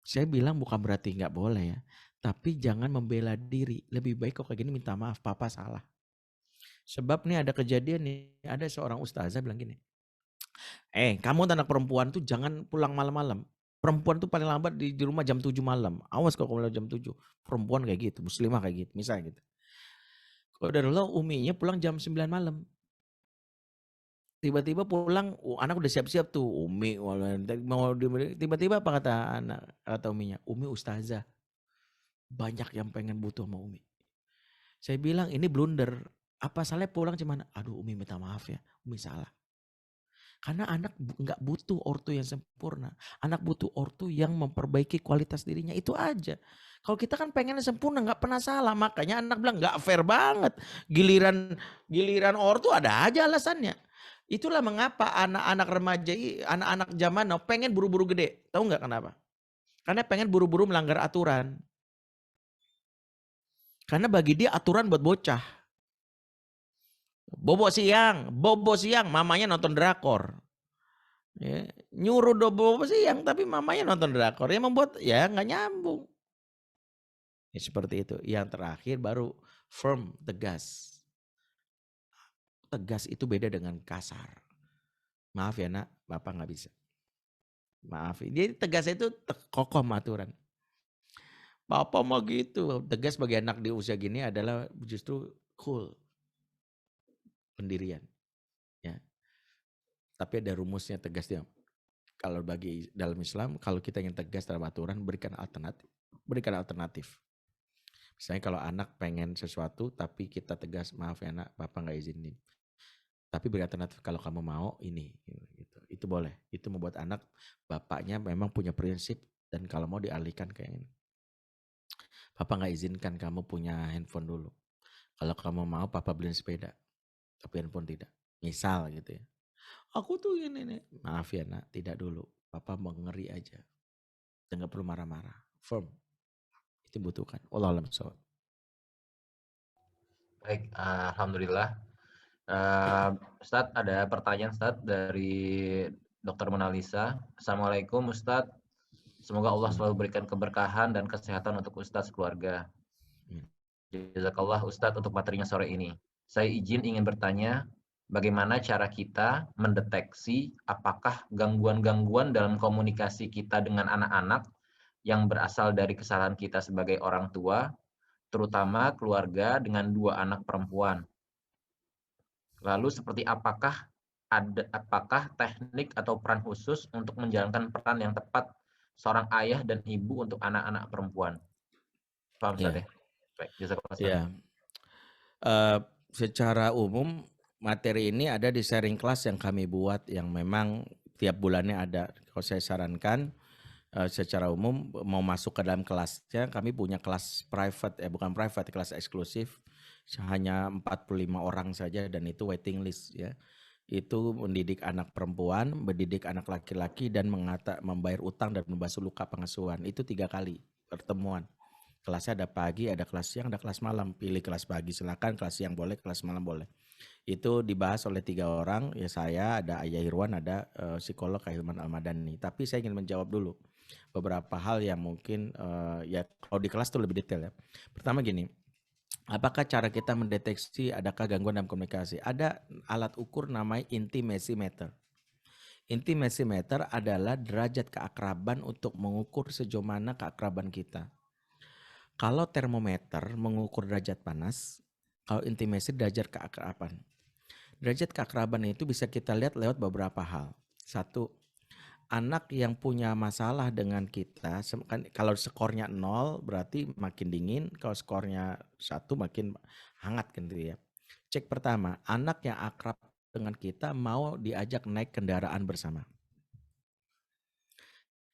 Saya bilang bukan berarti nggak boleh ya, tapi jangan membela diri. Lebih baik kok kayak gini minta maaf, papa salah. Sebab nih ada kejadian nih, ada seorang ustazah bilang gini, kamu anak perempuan tuh jangan pulang malam-malam. Perempuan tuh paling lambat di rumah jam 7 malam. Awas kalau kamu jam 7. Perempuan kayak gitu, muslimah kayak gitu, misalnya gitu. Kalau dari Allah uminya pulang jam 9 malam. Tiba-tiba pulang, anak udah siap-siap tuh. Umi, mau tiba-tiba apa kata anak, kata uminya? Umi ustazah. Banyak yang pengen butuh sama Umi. Saya bilang ini blunder. Apa salahnya pulang cuman, aduh Umi minta maaf ya, Umi salah. Karena anak nggak butuh ortu yang sempurna. Anak butuh ortu yang memperbaiki kualitas dirinya. Itu aja. Kalau kita kan pengen sempurna, nggak pernah salah. Makanya anak bilang nggak fair banget. Giliran ortu ada aja alasannya. Itulah mengapa anak-anak remaja, anak-anak zaman now pengen buru-buru gede. Tahu nggak kenapa? Karena pengen buru-buru melanggar aturan. Karena bagi dia aturan buat bocah. Bobo siang, mamanya nonton drakor. Ya, nyuruh bobo siang, tapi mamanya nonton drakor. Ya membuat ya nggak nyambung. Ya, seperti itu. Yang terakhir baru firm, tegas. Tegas itu beda dengan kasar. Maaf ya nak, bapak nggak bisa. Maaf. Jadi tegas itu kokoh aturan. Bapak mau gitu. Tegas bagi anak di usia gini adalah justru cool. Pendirian. Ya. Tapi ada rumusnya tegasnya. Kalau bagi dalam Islam, kalau kita ingin tegas dalam aturan, berikan alternatif. Misalnya kalau anak pengen sesuatu, tapi kita tegas, maaf ya nak, bapak nggak izinin. Tapi beri alternatif kalau kamu mau ini, gitu. Itu boleh. Itu membuat anak bapaknya memang punya prinsip dan kalau mau dialihkan kayak ini. Papa nggak izinkan kamu punya handphone dulu. Kalau kamu mau papa beliin sepeda, tapi handphone tidak. Misal gitu ya. Aku tuh ini nih. Maaf ya nak, tidak dulu. Papa mau ngeri aja. Dan nggak perlu marah-marah. Firm. Itu butuhkan. Wallahu a'lam bishawab. Baik, alhamdulillah. Ustadz, ada pertanyaan Ustadz dari Dr. Monalisa. Assalamualaikum Ustadz. Semoga Allah selalu berikan keberkahan dan kesehatan untuk Ustadz keluarga. Jazakallah Ustadz untuk materinya sore ini. Saya ingin bertanya, bagaimana cara kita mendeteksi apakah gangguan-gangguan dalam komunikasi kita dengan anak-anak yang berasal dari kesalahan kita sebagai orang tua, terutama keluarga dengan 2 anak perempuan. Lalu seperti apakah teknik atau peran khusus untuk menjalankan peran yang tepat seorang ayah dan ibu untuk anak-anak perempuan? Paham Ustaz ya? Baik, jazakallah Ustaz. Ya. Secara umum materi ini ada di sharing kelas yang kami buat yang memang tiap bulannya ada. Kalau saya sarankan secara umum mau masuk ke dalam kelasnya, kami punya kelas private, bukan private, kelas eksklusif hanya 45 orang saja dan itu waiting list ya. Itu mendidik anak perempuan, mendidik anak laki-laki dan membayar utang dan membasuh luka pengasuhan. Itu 3 kali pertemuan. Kelasnya ada pagi, ada kelas siang, ada kelas malam. Pilih kelas pagi silakan, kelas siang boleh, kelas malam boleh. Itu dibahas oleh 3 orang, ya saya, ada Ayah Irwan, ada psikolog Hilman Almadani. Tapi saya ingin menjawab dulu beberapa hal yang mungkin ya kalau di kelas itu lebih detail ya. Pertama gini, apakah cara kita mendeteksi adakah gangguan dalam komunikasi? Ada alat ukur namanya intimacy meter. Intimacy meter adalah derajat keakraban untuk mengukur sejauh mana keakraban kita. Kalau termometer mengukur derajat panas, kalau intimacy derajat keakraban. Derajat keakraban itu bisa kita lihat lewat beberapa hal. 1, anak yang punya masalah dengan kita, kalau skornya 0 berarti makin dingin, kalau skornya 1 makin hangat gitu ya. Cek pertama, anak yang akrab dengan kita mau diajak naik kendaraan bersama.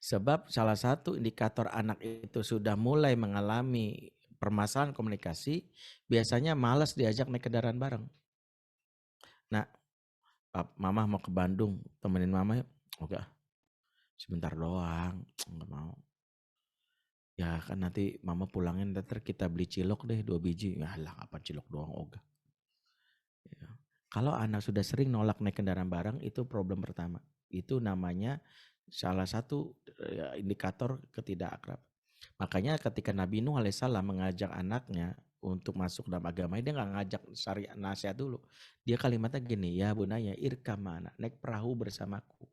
Sebab salah satu indikator anak itu sudah mulai mengalami permasalahan komunikasi, biasanya malas diajak naik kendaraan bareng. Nah, mama mau ke Bandung, temenin mama yuk. Enggak, sebentar doang, enggak mau. Ya kan nanti mama pulangin, ntar kita beli cilok deh 2 biji. Ya lah, apa cilok doang, ogah. Ya. Kalau anak sudah sering nolak naik kendaraan bareng, itu problem pertama. Itu namanya salah satu indikator ketidakakrab. Makanya ketika Nabi Nuh alaihissalam mengajak anaknya untuk masuk dalam agama, dia nggak ngajak syariat nasihat dulu. Dia kalimatnya gini, ya bunaya irkamana, naik perahu bersamaku.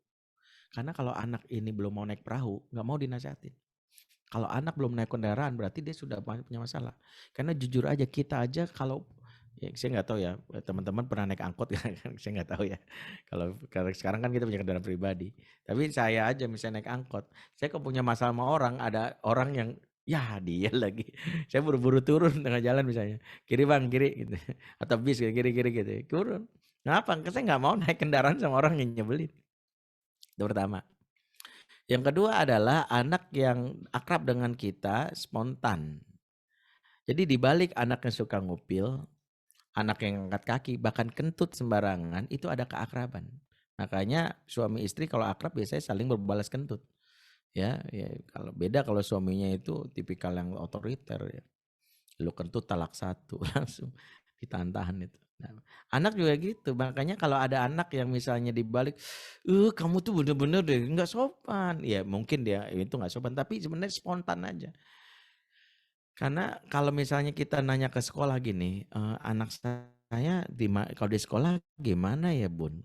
Karena kalau anak ini belum mau naik perahu, nggak mau dinasihatin. Kalau anak belum naik kendaraan berarti dia sudah punya masalah. Karena jujur aja kita aja kalau ya, saya nggak tahu ya teman-teman pernah naik angkot kan, saya nggak tahu ya. Kalau sekarang kan kita punya kendaraan pribadi. Tapi saya aja misalnya naik angkot, saya kalau punya masalah sama orang, ada orang yang ya dia lagi, saya buru-buru turun tengah jalan misalnya, kiri bang kiri gitu, atau bis kiri gitu, turun. Kenapa? Karena saya nggak mau naik kendaraan sama orang yang nyebelin. Itu pertama. Yang kedua adalah anak yang akrab dengan kita spontan. Jadi dibalik anak yang suka ngupil, anak yang angkat kaki, bahkan kentut sembarangan, itu ada keakraban. Makanya suami istri kalau akrab biasanya saling berbalas kentut. Ya kalau beda kalau suaminya itu tipikal yang otoriter ya. Lu kentut talak 1 langsung ditahan-tahan itu. Nah, anak juga gitu. Makanya kalau ada anak yang misalnya dibalik, kamu tuh bener-bener deh nggak sopan. Ya mungkin dia itu nggak sopan, tapi sebenarnya spontan aja. Karena kalau misalnya kita nanya ke sekolah gini, anak saya kalau di sekolah gimana ya bun?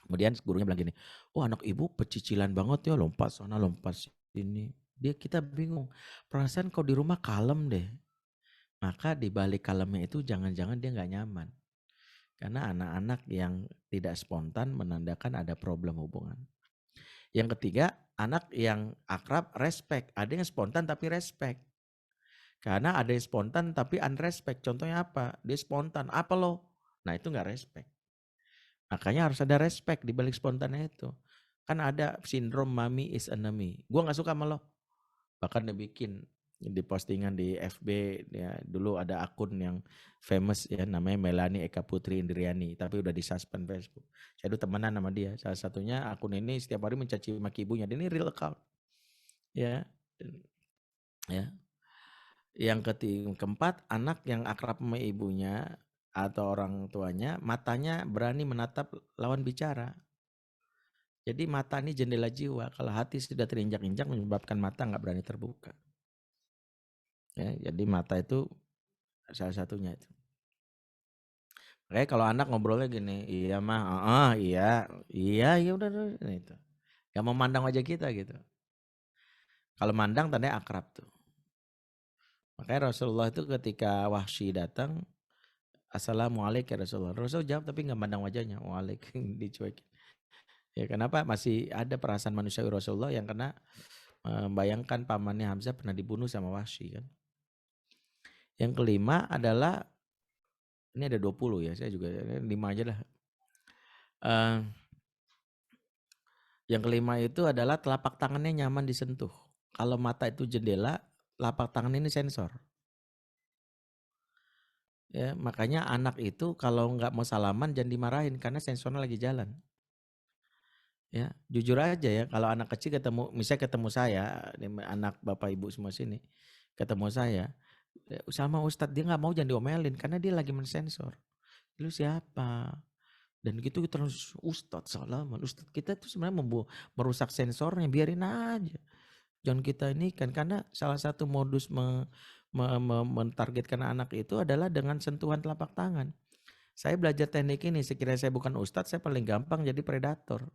Kemudian gurunya bilang gini, oh anak ibu pecicilan banget ya, lompat sana lompat sini. Kita bingung, perasaan kau di rumah kalem deh. Maka di balik kalemnya itu jangan-jangan dia nggak nyaman. Karena anak-anak yang tidak spontan menandakan ada problem hubungan. Yang ketiga, anak yang akrab respect. Ada yang spontan tapi respect. Karena ada yang spontan tapi unrespect. Contohnya apa? Dia spontan, apa lo? Nah itu nggak respect. Makanya harus ada respect di balik spontannya itu. Kan ada sindrom mommy is enemy. Gua nggak suka sama lo. Bahkan dia bikin di postingan di FB, ya dulu ada akun yang famous ya namanya Melanie Eka Putri Indriani, tapi udah disuspend Facebook. Saya dulu temenan sama dia. Salah satunya akun ini setiap hari mencaci maki ibunya. Dan ini real account. Ya. Ya. Yang keempat, anak yang akrab sama ibunya atau orang tuanya, matanya berani menatap lawan bicara. Jadi mata ini jendela jiwa. Kalau hati sudah terinjak-injak menyebabkan mata nggak berani terbuka. Ya, jadi mata itu salah satunya itu. Makanya kalau anak ngobrolnya gini, iya mah, iya udah itu. Gak mau mandang wajah kita gitu. Kalau mandang tandanya akrab tuh. Makanya Rasulullah itu ketika Wahsy datang, Assalamualaikum ya Rasulullah. Rasul jawab tapi nggak mandang wajahnya. Waalaikumsalam, dicuekin. Ya kenapa? Masih ada perasaan manusiawi Rasulullah yang kena membayangkan pamannya Hamzah pernah dibunuh sama Wahsy kan. Yang kelima adalah, ini ada 20 ya, saya juga 5 aja lah. Yang kelima itu adalah telapak tangannya nyaman disentuh. Kalau mata itu jendela, telapak tangan ini sensor. Ya, makanya anak itu kalau nggak mau salaman jangan dimarahin karena sensornya lagi jalan. Ya, jujur aja ya, kalau anak kecil misalnya ketemu saya, anak bapak ibu semua sini, ketemu saya, sama Ustadz dia nggak mau jangan diomelin karena dia lagi mensensor. Lu siapa? Dan gitu terus Ustadz salaman. Ustadz kita tuh sebenarnya merusak sensornya, biarin aja. Jangan kita ini kan, karena salah satu modus mentargetkan anak itu adalah dengan sentuhan telapak tangan. Saya belajar teknik ini, sekiranya saya bukan Ustadz, saya paling gampang jadi predator.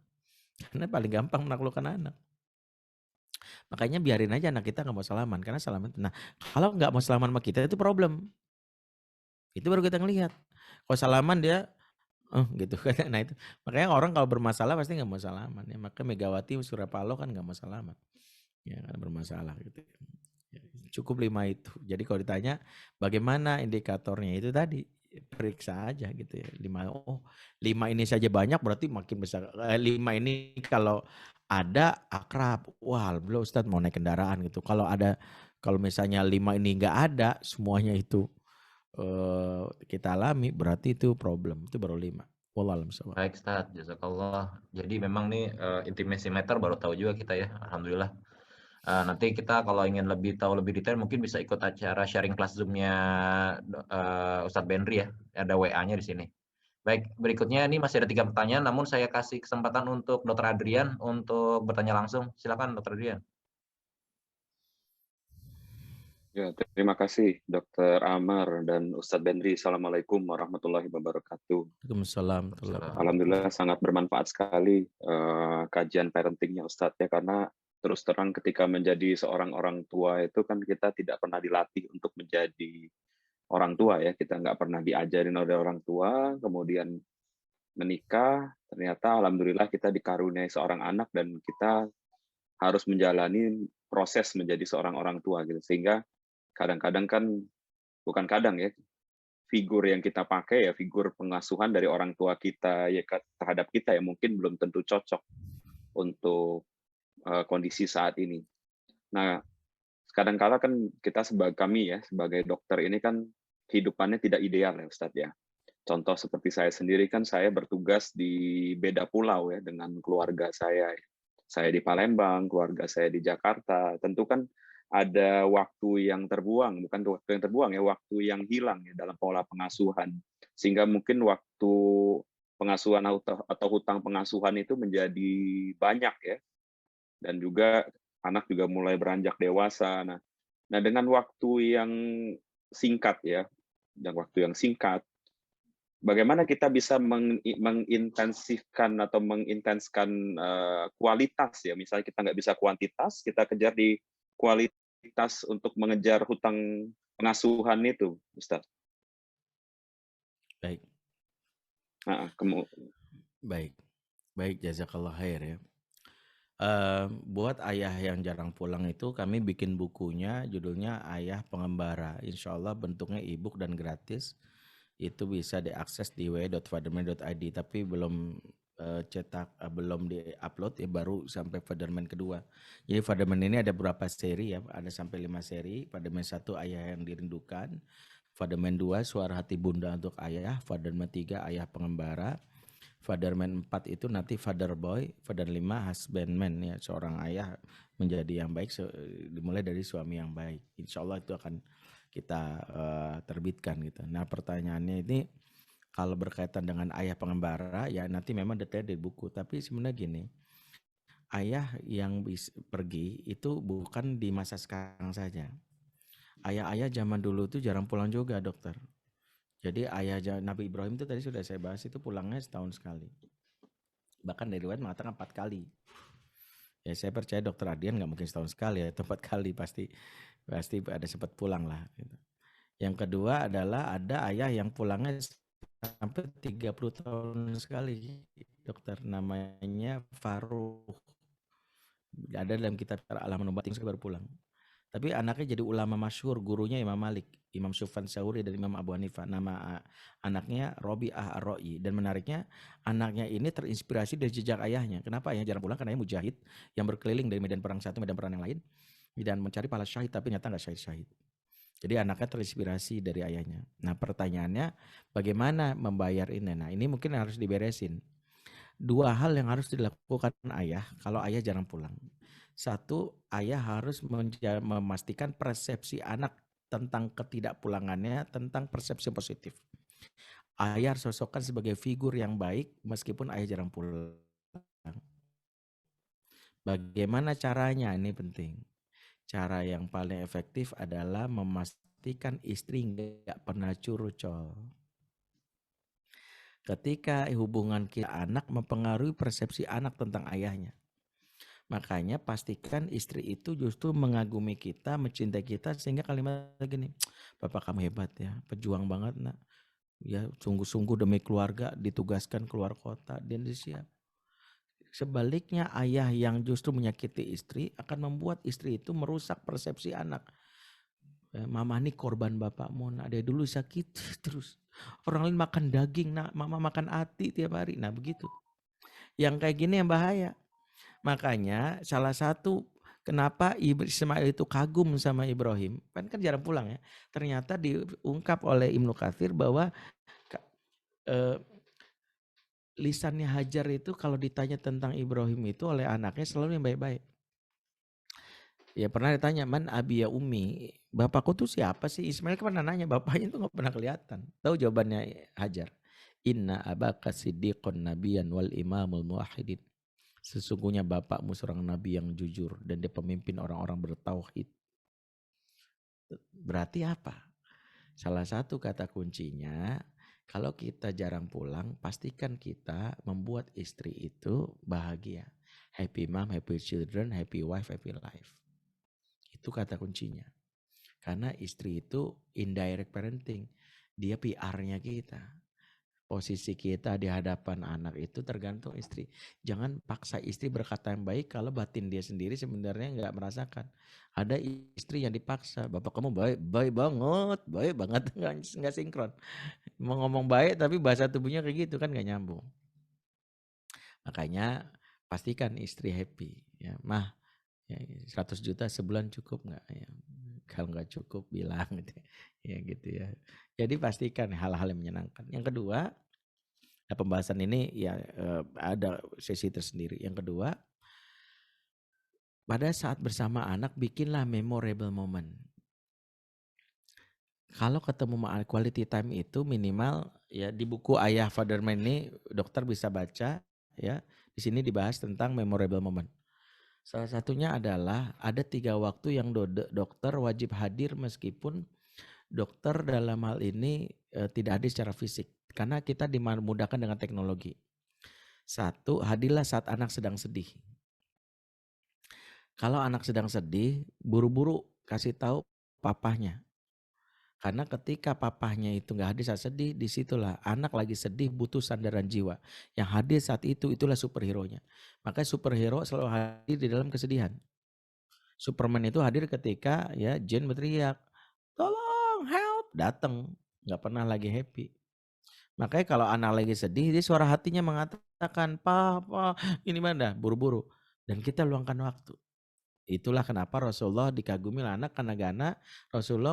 Karena paling gampang menaklukkan anak. Makanya biarin aja anak kita nggak mau salaman, karena salaman. Nah, kalau nggak mau salaman sama kita itu problem. Itu baru kita ngelihat. Kalau salaman dia, gitu kan. Nah itu, makanya orang kalau bermasalah pasti nggak mau salaman. Ya, maka Megawati Surya Paloh kan nggak mau salaman. Ya kan bermasalah gitu. Ya, cukup 5 itu. Jadi kalau ditanya bagaimana indikatornya itu tadi, periksa aja gitu ya. 5 ini saja banyak berarti makin besar. 5 ini kalau ada akrab, wah belum Ustadz mau naik kendaraan gitu. Kalau misalnya 5 ini nggak ada, semuanya itu kita alami, berarti itu problem. Itu baru 5. Wallahualam shawab. Baik Ustadz, jazakallah. Jadi memang nih intimacy meter baru tahu juga kita ya, alhamdulillah. Nanti kita kalau ingin tahu lebih detail mungkin bisa ikut acara sharing kelas Zoom-nya Ustadz Benri ya. Ada WA-nya di sini. Baik, berikutnya ini masih ada 3 pertanyaan, namun saya kasih kesempatan untuk Dr. Adrian untuk bertanya langsung. Silakan Dr. Adrian. Ya, terima kasih Dr. Amar dan Ustadz Benri. Assalamualaikum warahmatullahi wabarakatuh. Waalaikumsalam. Alhamdulillah sangat bermanfaat sekali kajian parentingnya Ustadz ya, karena terus terang ketika menjadi seorang orang tua itu kan kita tidak pernah dilatih untuk menjadi orang tua ya, kita nggak pernah diajarin oleh orang tua, kemudian menikah, ternyata alhamdulillah kita dikaruniai seorang anak dan kita harus menjalani proses menjadi seorang orang tua gitu, sehingga kadang-kadang kan, bukan kadang ya, figur yang kita pakai ya figur pengasuhan dari orang tua kita ya terhadap kita ya mungkin belum tentu cocok untuk kondisi saat ini. Nah, kadang-kala kan kita sebagai dokter ini kan kehidupannya tidak ideal ya Ustadz ya. Contoh seperti saya sendiri kan saya bertugas di beda pulau ya dengan keluarga saya. Saya di Palembang, keluarga saya di Jakarta. Tentu kan ada waktu yang terbuang, bukan waktu yang terbuang ya, waktu yang hilang ya dalam pola pengasuhan. Sehingga mungkin waktu pengasuhan atau hutang pengasuhan itu menjadi banyak ya. Dan juga anak juga mulai beranjak dewasa. Nah dengan waktu yang singkat ya, bagaimana kita bisa mengintensifkan atau mengintenskan kualitas ya, misalnya kita nggak bisa kuantitas, kita kejar di kualitas untuk mengejar hutang pengasuhan itu, Ustaz. Baik. Baik, jazakallah khair ya. Buat ayah yang jarang pulang itu kami bikin bukunya, judulnya Ayah Pengembara. Insya Allah bentuknya e-book dan gratis. itu bisa diakses di www.fatherman.id, tapi belum belum di-upload ya, baru sampai Fatherman kedua. Jadi Fatherman ini ada beberapa seri ya, ada sampai 5 seri. Fatherman 1 Ayah yang Dirindukan, Fatherman 2 Suara Hati Bunda untuk Ayah, Fatherman 3 Ayah Pengembara, Fatherman 4 itu nanti Father Boy, Father 5 Husbandman ya, seorang ayah menjadi yang baik dimulai dari suami yang baik. Insya Allah itu akan kita terbitkan gitu. Nah pertanyaannya ini kalau berkaitan dengan ayah pengembara ya nanti memang detail di buku. Tapi sebenarnya gini, ayah yang pergi itu bukan di masa sekarang saja. Ayah-ayah zaman dulu itu jarang pulang juga, dokter. Jadi ayah Nabi Ibrahim itu tadi sudah saya bahas, itu pulangnya setahun sekali. Bahkan dari riwayat mengatakan 4 kali. Ya saya percaya dokter Adian nggak mungkin setahun sekali ya, 4 kali pasti ada sempat pulang lah. Gitu. Yang kedua adalah ada ayah yang pulangnya sampai 30 tahun sekali, dokter, namanya Faruq. Ada dalam kitab Al-Aman Batin baru pulang. Tapi anaknya jadi ulama masyhur, gurunya Imam Malik, Imam Sufyan Tsauri dan Imam Abu Hanifah. Nama anaknya Robi'ah Ar-Ra'i. Dan menariknya anaknya ini terinspirasi dari jejak ayahnya. Kenapa ayahnya jarang pulang? Karena ayahnya mujahid yang berkeliling dari medan perang satu medan perang yang lain dan mencari pahala syahid, tapi nyata nggak syahid. Jadi anaknya terinspirasi dari ayahnya. Nah pertanyaannya bagaimana membayar ini? Nah ini mungkin harus diberesin. 2 hal yang harus dilakukan ayah kalau ayah jarang pulang. 1, ayah harus memastikan persepsi anak tentang ketidakpulangannya, tentang persepsi positif. Ayah harus sosokkan sebagai figur yang baik meskipun ayah jarang pulang. Bagaimana caranya? Ini penting. Cara yang paling efektif adalah memastikan istri nggak pernah curcol. Ketika hubungan kita anak mempengaruhi persepsi anak tentang ayahnya. Makanya pastikan istri itu justru mengagumi kita, mencintai kita sehingga kalimat gini, Bapak kamu hebat ya, pejuang banget nak. Ya sungguh-sungguh demi keluarga ditugaskan keluar kota dan disiap. Sebaliknya ayah yang justru menyakiti istri akan membuat istri itu merusak persepsi anak. Mama ini korban bapakmu, nak dari dulu sakit terus. Orang lain makan daging, nak mama makan ati tiap hari. Nah begitu. Yang kayak gini yang bahaya. Makanya salah satu kenapa Ismail itu kagum sama Ibrahim, kan jarang pulang ya. Ternyata diungkap oleh Ibnu Katsir bahwa lisannya Hajar itu kalau ditanya tentang Ibrahim itu oleh anaknya selalu yang baik-baik. Ya pernah ditanya, man abi ya umi, bapakku tuh siapa sih? Ismail kan pernah nanya, bapaknya tuh gak pernah kelihatan. Tahu jawabannya Hajar? Inna abaka siddiqun nabiyan wal imamul muwahhidin. Sesungguhnya bapakmu seorang nabi yang jujur dan dia pemimpin orang-orang bertauhid. Berarti apa? Salah satu kata kuncinya, kalau kita jarang pulang, pastikan kita membuat istri itu bahagia. Happy mom, happy children, happy wife, happy life. Itu kata kuncinya. Karena istri itu indirect parenting. Dia PR-nya kita. Posisi kita di hadapan anak itu tergantung istri. Jangan paksa istri berkata yang baik kalau batin dia sendiri sebenarnya nggak merasakan. Ada istri yang dipaksa, bapak kamu baik banget, nggak sinkron. Mau ngomong baik tapi bahasa tubuhnya kayak gitu kan nggak nyambung. Makanya pastikan istri happy. Ya, mah ya, 100 juta sebulan cukup nggak? Ya, kalau nggak cukup bilang gitu ya gitu ya. Jadi pastikan hal-hal yang menyenangkan. Yang kedua, nah pembahasan ini ya ada sesi tersendiri. Yang kedua, pada saat bersama anak bikinlah memorable moment. Kalau ketemu quality time itu minimal ya di buku Ayah Fatherman ini dokter bisa baca ya. Di sini dibahas tentang memorable moment. Salah satunya adalah ada 3 waktu yang dokter wajib hadir meskipun dokter dalam hal ini tidak hadir secara fisik. Karena kita dimudahkan dengan teknologi. 1, hadirlah saat anak sedang sedih. Kalau anak sedang sedih, buru-buru kasih tahu papahnya. Karena ketika papahnya itu nggak hadir saat sedih, disitulah anak lagi sedih butuh sandaran jiwa. Yang hadir saat itu, itulah superhero-nya. Maka superhero selalu hadir di dalam kesedihan. Superman itu hadir ketika ya Jane berteriak, tolong help, datang, nggak pernah lagi happy. Makanya kalau anak lagi sedih, dia suara hatinya mengatakan, "Papa, ini mana?" Buru-buru. Dan kita luangkan waktu. Itulah kenapa Rasulullah dikagumi anak karena Rasulullah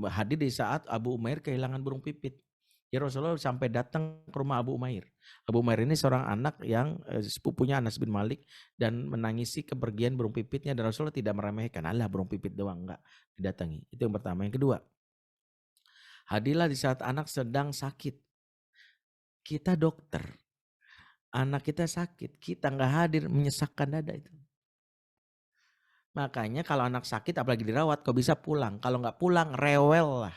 hadir di saat Abu Umair kehilangan burung pipit. Ya Rasulullah sampai datang ke rumah Abu Umair. Abu Umair ini seorang anak yang sepupunya Anas bin Malik dan menangisi kepergian burung pipitnya, dan Rasulullah tidak meremehkan. Alah, burung pipit doang, enggak didatangi. Itu yang pertama. Yang kedua, hadirlah di saat anak sedang sakit. Kita dokter, anak kita sakit, kita nggak hadir, menyesakkan dada itu. Makanya kalau anak sakit apalagi dirawat, kok bisa pulang. Kalau nggak pulang, rewel lah.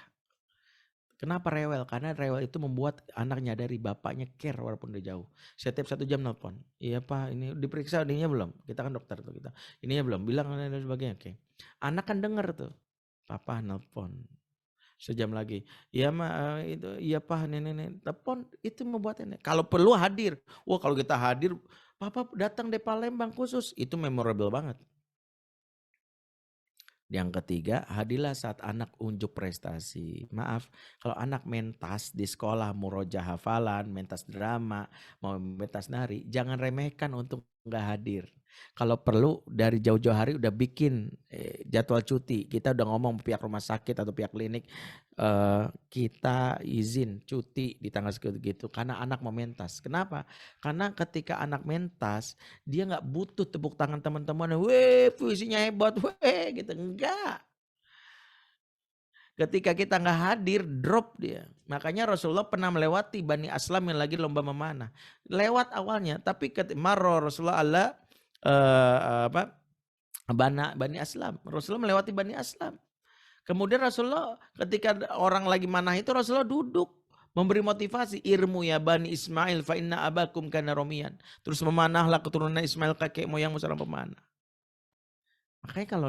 Kenapa rewel? Karena rewel itu membuat anak nyadari bapaknya care walaupun udah jauh. Setiap 1 jam nelpon. Iya Pak, ini diperiksa ininya belum? Kita kan dokter tuh kita. Ininya belum, bilang dan sebagainya. Oke. Anak kan denger tuh. Papa nelpon. Sejam lagi. Iya Ma, itu iya Pak, nenek telepon, itu membuat nenek. Kalau perlu hadir. Wah, kalau kita hadir, Papa datang dari Palembang khusus. Itu memorable banget. Yang ketiga, hadirlah saat anak unjuk prestasi. Maaf, kalau anak mentas di sekolah, murojaah hafalan, mentas drama, mau mentas nari, jangan remehkan untuk nggak hadir. Kalau perlu dari jauh-jauh hari udah bikin jadwal cuti. Kita udah ngomong pihak rumah sakit atau pihak klinik, kita izin cuti di tanggal segitu karena anak mau mentas. Kenapa? Karena ketika anak mentas, dia nggak butuh tepuk tangan teman-teman, weh puisinya hebat, weh gitu, enggak. Ketika kita nggak hadir, drop dia. Makanya Rasulullah pernah melewati Bani Aslam yang lagi lomba memanah. Lewat awalnya, tapi marro Rasulullah Allah Bani Aslam. Rasulullah melewati Bani Aslam. Kemudian Rasulullah ketika orang lagi manah itu, Rasulullah duduk memberi motivasi, irmu ya Bani Ismail fa inna abakum kana romian. Terus memanahlah keturunan Ismail, kakek moyangmu seorang pemanah. Makanya kalau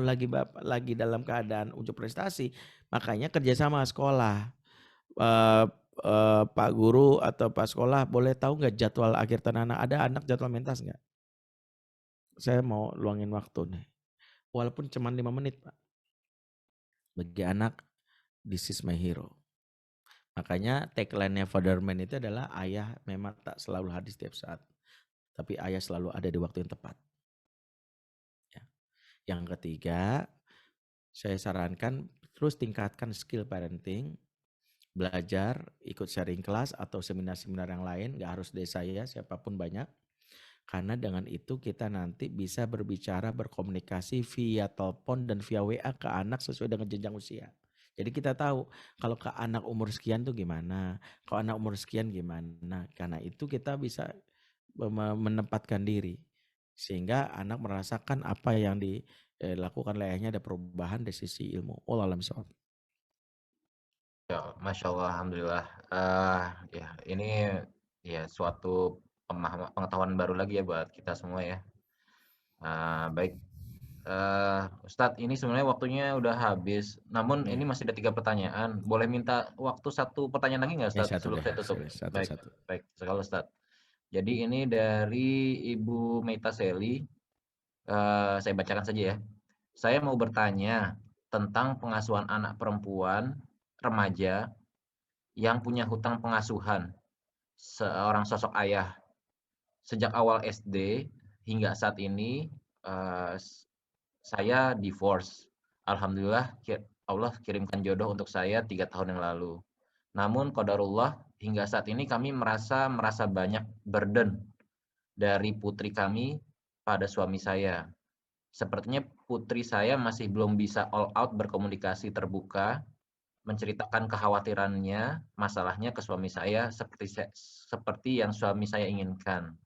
lagi dalam keadaan ujuk prestasi, makanya kerjasama sekolah, Pak guru atau Pak sekolah boleh tahu nggak jadwal akhir tahun anak? Ada anak jadwal mentas nggak? Saya mau luangin waktu nih, walaupun cuma 5 menit Pak. Bagi anak, this is my hero. Makanya tagline-nya Fatherman itu adalah ayah memang tak selalu hadir setiap saat, tapi ayah selalu ada di waktu yang tepat. Ya. Yang ketiga, saya sarankan terus tingkatkan skill parenting, belajar, ikut sharing kelas atau seminar-seminar yang lain, gak harus dari saya, siapapun banyak. Karena dengan itu kita nanti bisa berbicara, berkomunikasi via telepon dan via WA ke anak sesuai dengan jenjang usia. Jadi kita tahu kalau ke anak umur sekian tuh gimana, kalau anak umur sekian gimana. Karena itu kita bisa menempatkan diri sehingga anak merasakan apa yang dilakukan oleh ayahnya, ada perubahan dari sisi ilmu. Wallahu a'lam bishawab. Ya, Masya Allah, Alhamdulillah. Ya, ini ya suatu pengetahuan baru lagi ya buat kita semua ya. Baik, Ustadz, ini sebenarnya waktunya udah habis. Namun ini masih ada 3 pertanyaan. Boleh minta waktu 1 pertanyaan lagi nggak, Ya, Ustadz, satu sebelum deh, saya tutup? Baik, satu. baik sekali, Ustadz. Jadi ini dari Ibu Meita Seli. Saya bacakan saja ya. Saya mau bertanya tentang pengasuhan anak perempuan remaja yang punya hutang pengasuhan seorang sosok ayah. Sejak awal SD hingga saat ini saya divorce. Alhamdulillah Allah kirimkan jodoh untuk saya 3 tahun yang lalu. Namun qadarullah hingga saat ini kami merasa banyak burden dari putri kami pada suami saya. Sepertinya putri saya masih belum bisa all out berkomunikasi terbuka, menceritakan kekhawatirannya, masalahnya ke suami saya seperti yang suami saya inginkan.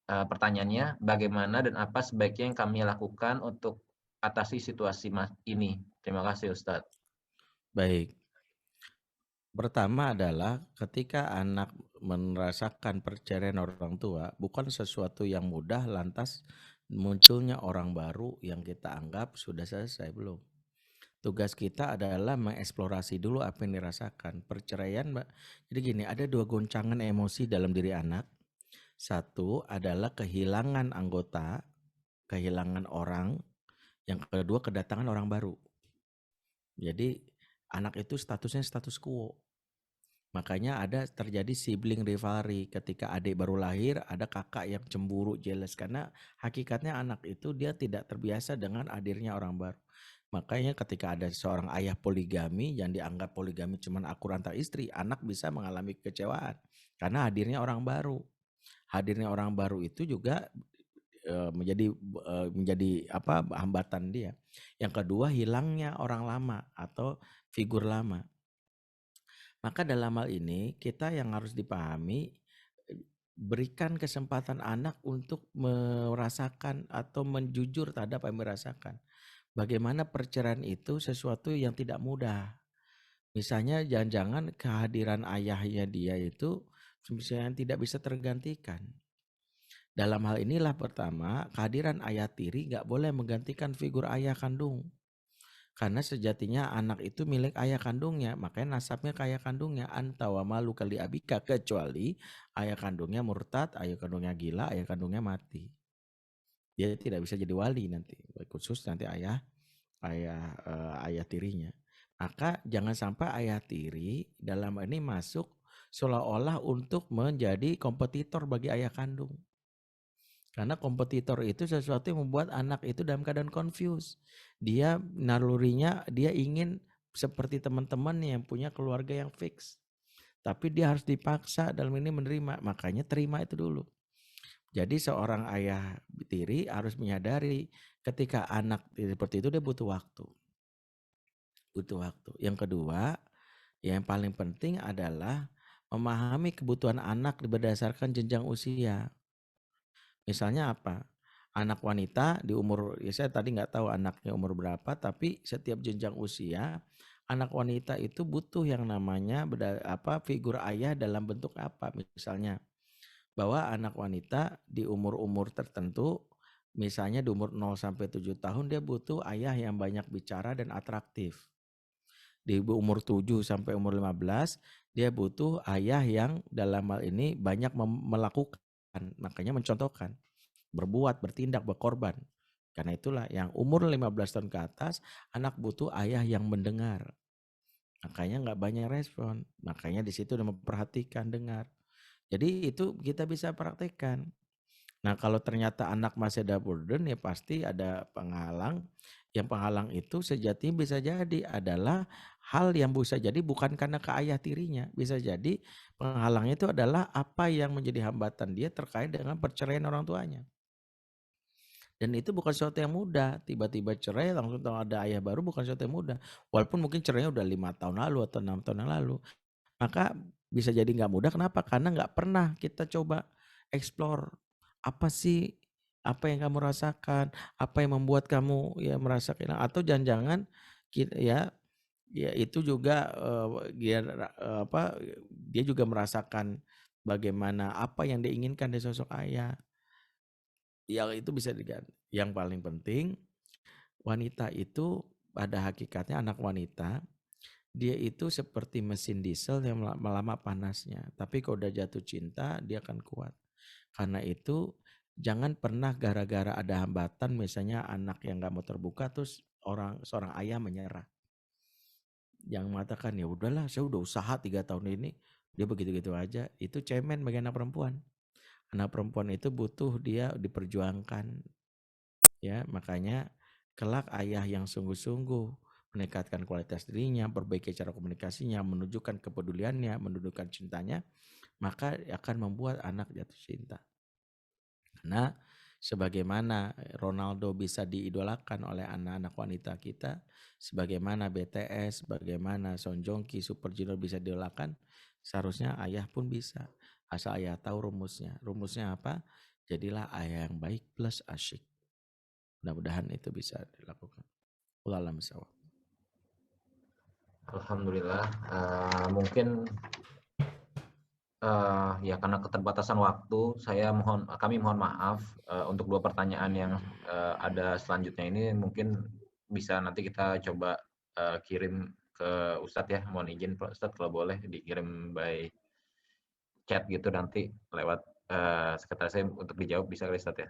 Pertanyaannya, bagaimana dan apa sebaiknya yang kami lakukan untuk atasi situasi ini? Terima kasih, Ustadz. Baik. Pertama adalah ketika anak merasakan perceraian orang tua, bukan sesuatu yang mudah lantas munculnya orang baru yang kita anggap sudah selesai, belum. Tugas kita adalah mengeksplorasi dulu apa yang dirasakan. Perceraian, Mbak. Jadi gini, ada 2 goncangan emosi dalam diri anak. Satu adalah kehilangan anggota, kehilangan orang. Yang kedua, kedatangan orang baru. Jadi anak itu statusnya status quo. Makanya ada terjadi sibling rivalry ketika adik baru lahir, ada kakak yang cemburu, jealous karena hakikatnya anak itu dia tidak terbiasa dengan hadirnya orang baru. Makanya ketika ada seorang ayah poligami yang dianggap poligami cuma akur antar istri, anak bisa mengalami kekecewaan karena hadirnya orang baru. Hadirnya orang baru itu juga menjadi hambatan dia. Yang kedua, hilangnya orang lama atau figur lama. Maka dalam hal ini kita yang harus dipahami, berikan kesempatan anak untuk merasakan atau menjujur terhadap apa yang merasakan. Bagaimana perceraian itu sesuatu yang tidak mudah. Misalnya jangan-jangan kehadiran ayahnya dia itu misalnya tidak bisa tergantikan. Dalam hal inilah pertama, kehadiran ayah tiri gak boleh menggantikan figur ayah kandung. Karena sejatinya anak itu milik ayah kandungnya, makanya nasabnya ke ayah kandungnya. Anta wa malu kali abika, kecuali ayah kandungnya murtad, ayah kandungnya gila, ayah kandungnya mati. Dia tidak bisa jadi wali nanti, khusus nanti ayah tirinya. Maka jangan sampai ayah tiri dalam ini masuk seolah-olah untuk menjadi kompetitor bagi ayah kandung. Karena kompetitor itu sesuatu yang membuat anak itu dalam keadaan confused. Dia nalurinya, dia ingin seperti teman-teman yang punya keluarga yang fix. Tapi dia harus dipaksa dalam ini menerima. Makanya terima itu dulu. Jadi seorang ayah tiri harus menyadari ketika anak seperti itu dia butuh waktu. Butuh waktu. Yang kedua, yang paling penting adalah memahami kebutuhan anak berdasarkan jenjang usia. Misalnya apa? Anak wanita di umur, ya saya tadi nggak tahu anaknya umur berapa, tapi setiap jenjang usia, anak wanita itu butuh yang namanya figur ayah dalam bentuk apa? Misalnya, bahwa anak wanita di umur-umur tertentu, misalnya di umur 0 sampai 7 tahun, dia butuh ayah yang banyak bicara dan atraktif. Di umur 7 sampai umur 15, dia butuh ayah yang dalam hal ini banyak melakukan, makanya mencontohkan, berbuat, bertindak, berkorban. Karena itulah yang umur 15 tahun ke atas, anak butuh ayah yang mendengar. Makanya nggak banyak respon. Makanya di situ udah memperhatikan, dengar. Jadi itu kita bisa praktekkan. Nah kalau ternyata anak masih ada burden, ya pasti ada penghalang. Yang penghalang itu sejatinya bisa jadi adalah hal yang bisa jadi bukan karena ke ayah tirinya. Bisa jadi penghalangnya itu adalah apa yang menjadi hambatan dia terkait dengan perceraian orang tuanya. Dan itu bukan sesuatu yang mudah. Tiba-tiba cerai langsung tahu ada ayah baru bukan sesuatu yang mudah. Walaupun mungkin cerainya udah 5 tahun lalu atau 6 tahun yang lalu. Maka bisa jadi nggak mudah. Kenapa? Karena nggak pernah kita coba explore. Apa sih apa yang kamu rasakan? Apa yang membuat kamu ya merasakan? Atau jangan-jangan ya itu juga dia juga merasakan bagaimana apa yang diinginkan dari sosok ayah. Yang itu bisa diganti. Yang paling penting, wanita itu pada hakikatnya anak wanita, dia itu seperti mesin diesel yang lama panasnya. Tapi kalau udah jatuh cinta, dia akan kuat. Karena itu jangan pernah gara-gara ada hambatan, misalnya anak yang gak mau terbuka, terus seorang ayah menyerah. Yang mengatakan ya udahlah, saya udah usaha 3 tahun ini, dia begitu-gitu aja. Itu cemen bagi anak perempuan. Anak perempuan itu butuh dia diperjuangkan. Ya, makanya kelak ayah yang sungguh-sungguh meningkatkan kualitas dirinya, perbaiki cara komunikasinya, menunjukkan kepeduliannya, menunjukkan cintanya, maka akan membuat anak jatuh cinta. Karena sebagaimana Ronaldo bisa diidolakan oleh anak-anak wanita kita, sebagaimana BTS, bagaimana Son Joong Ki, Super Junior bisa diidolakan, seharusnya ayah pun bisa. Asal ayah tahu rumusnya. Rumusnya apa? Jadilah ayah yang baik plus asyik. Mudah-mudahan itu bisa dilakukan. Wallahu a'lam bishawab. Alhamdulillah. Mungkin ya karena keterbatasan waktu, kami mohon maaf untuk 2 pertanyaan yang ada selanjutnya ini mungkin bisa nanti kita coba kirim ke Ustadz ya. Mohon izin Pak Ustadz kalau boleh dikirim by chat gitu nanti lewat sekretaris saya untuk dijawab, bisa kali Ustadz ya?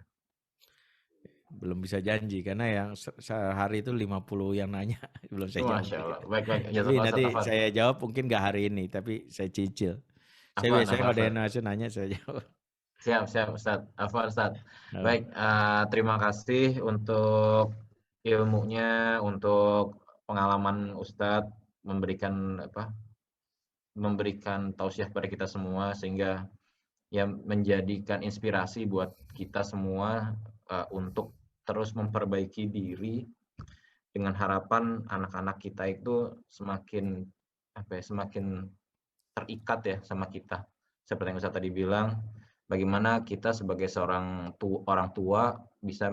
belum bisa janji karena yang sehari itu 50 yang nanya belum saya jawab. Masya Allah. Baik. Tapi Jazakallah nanti Ustaz Afan. saya jawab mungkin nggak hari ini, tapi saya cicil. Saya Afan, biasanya kalau ada Afan. yang nanya saya jawab. Siap Ustaz. Afan Ustaz. Nah, Baik, terima kasih untuk ilmunya, untuk pengalaman Ustadz memberikan tausiah kepada kita semua sehingga ya menjadikan inspirasi buat kita semua untuk terus memperbaiki diri dengan harapan anak-anak kita itu semakin semakin terikat ya sama kita. Seperti yang Ustadz tadi bilang, bagaimana kita sebagai seorang orang tua bisa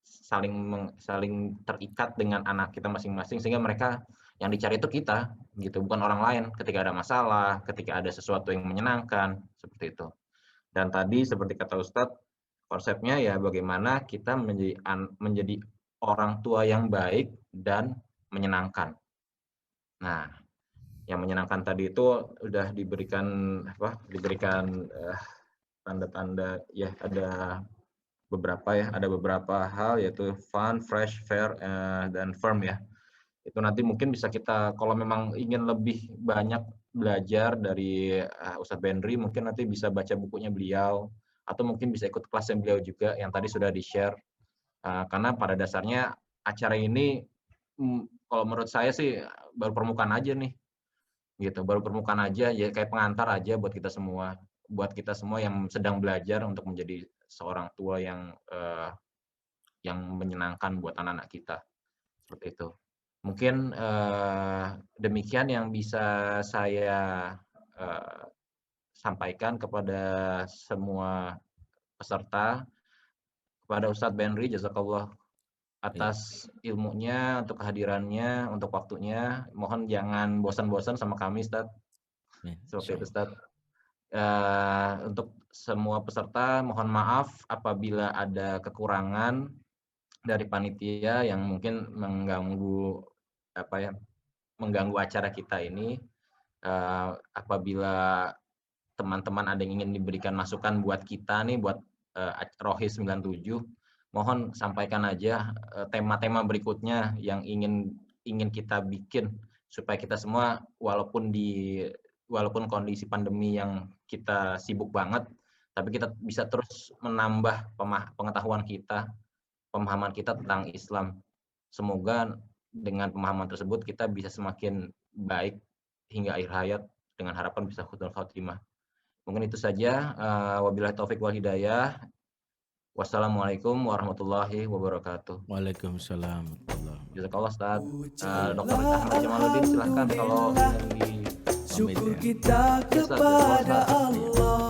saling terikat dengan anak kita masing-masing sehingga mereka yang dicari itu kita gitu, bukan orang lain ketika ada masalah, ketika ada sesuatu yang menyenangkan seperti itu. Dan tadi seperti kata Ustadz, konsepnya ya bagaimana kita menjadi orang tua yang baik dan menyenangkan. Nah, yang menyenangkan tadi itu udah diberikan tanda-tanda ya, ada beberapa hal yaitu fun, fresh, fair, dan firm ya. Itu nanti mungkin bisa kita, kalau memang ingin lebih banyak belajar dari Ustadz Benri, mungkin nanti bisa baca bukunya beliau atau mungkin bisa ikut kelasnya beliau juga yang tadi sudah di-share. Karena pada dasarnya acara ini kalau menurut saya sih baru permukaan aja nih. Gitu, baru permukaan aja ya, kayak pengantar aja buat kita semua yang sedang belajar untuk menjadi seorang tua yang menyenangkan buat anak-anak kita. Seperti itu. Mungkin demikian yang bisa saya sampaikan kepada semua peserta. Kepada Ustadz Benri, jazakallah atas ilmunya, untuk kehadirannya, untuk waktunya. Mohon jangan bosan-bosan sama kami, Ustadz. Seperti itu, Ustadz. Untuk semua peserta, mohon maaf apabila ada kekurangan dari panitia yang mungkin mengganggu acara kita ini. Apabila teman-teman ada yang ingin diberikan masukan buat kita nih, buat Rohis 97, mohon sampaikan aja tema-tema berikutnya yang ingin kita bikin supaya kita semua walaupun kondisi pandemi yang kita sibuk banget, tapi kita bisa terus menambah pengetahuan kita, pemahaman kita tentang Islam. Semoga dengan pemahaman tersebut kita bisa semakin baik hingga akhir hayat dengan harapan bisa husnul khotimah. Mungkin itu saja. Wabillahi taufik wal hidayah. Wassalamualaikum warahmatullahi wabarakatuh. Waalaikumsalam. Jazakallah Ustaz. Dr. Ahmad Jamaluddin silahkan kalau ingin syukur kita kepada Allah.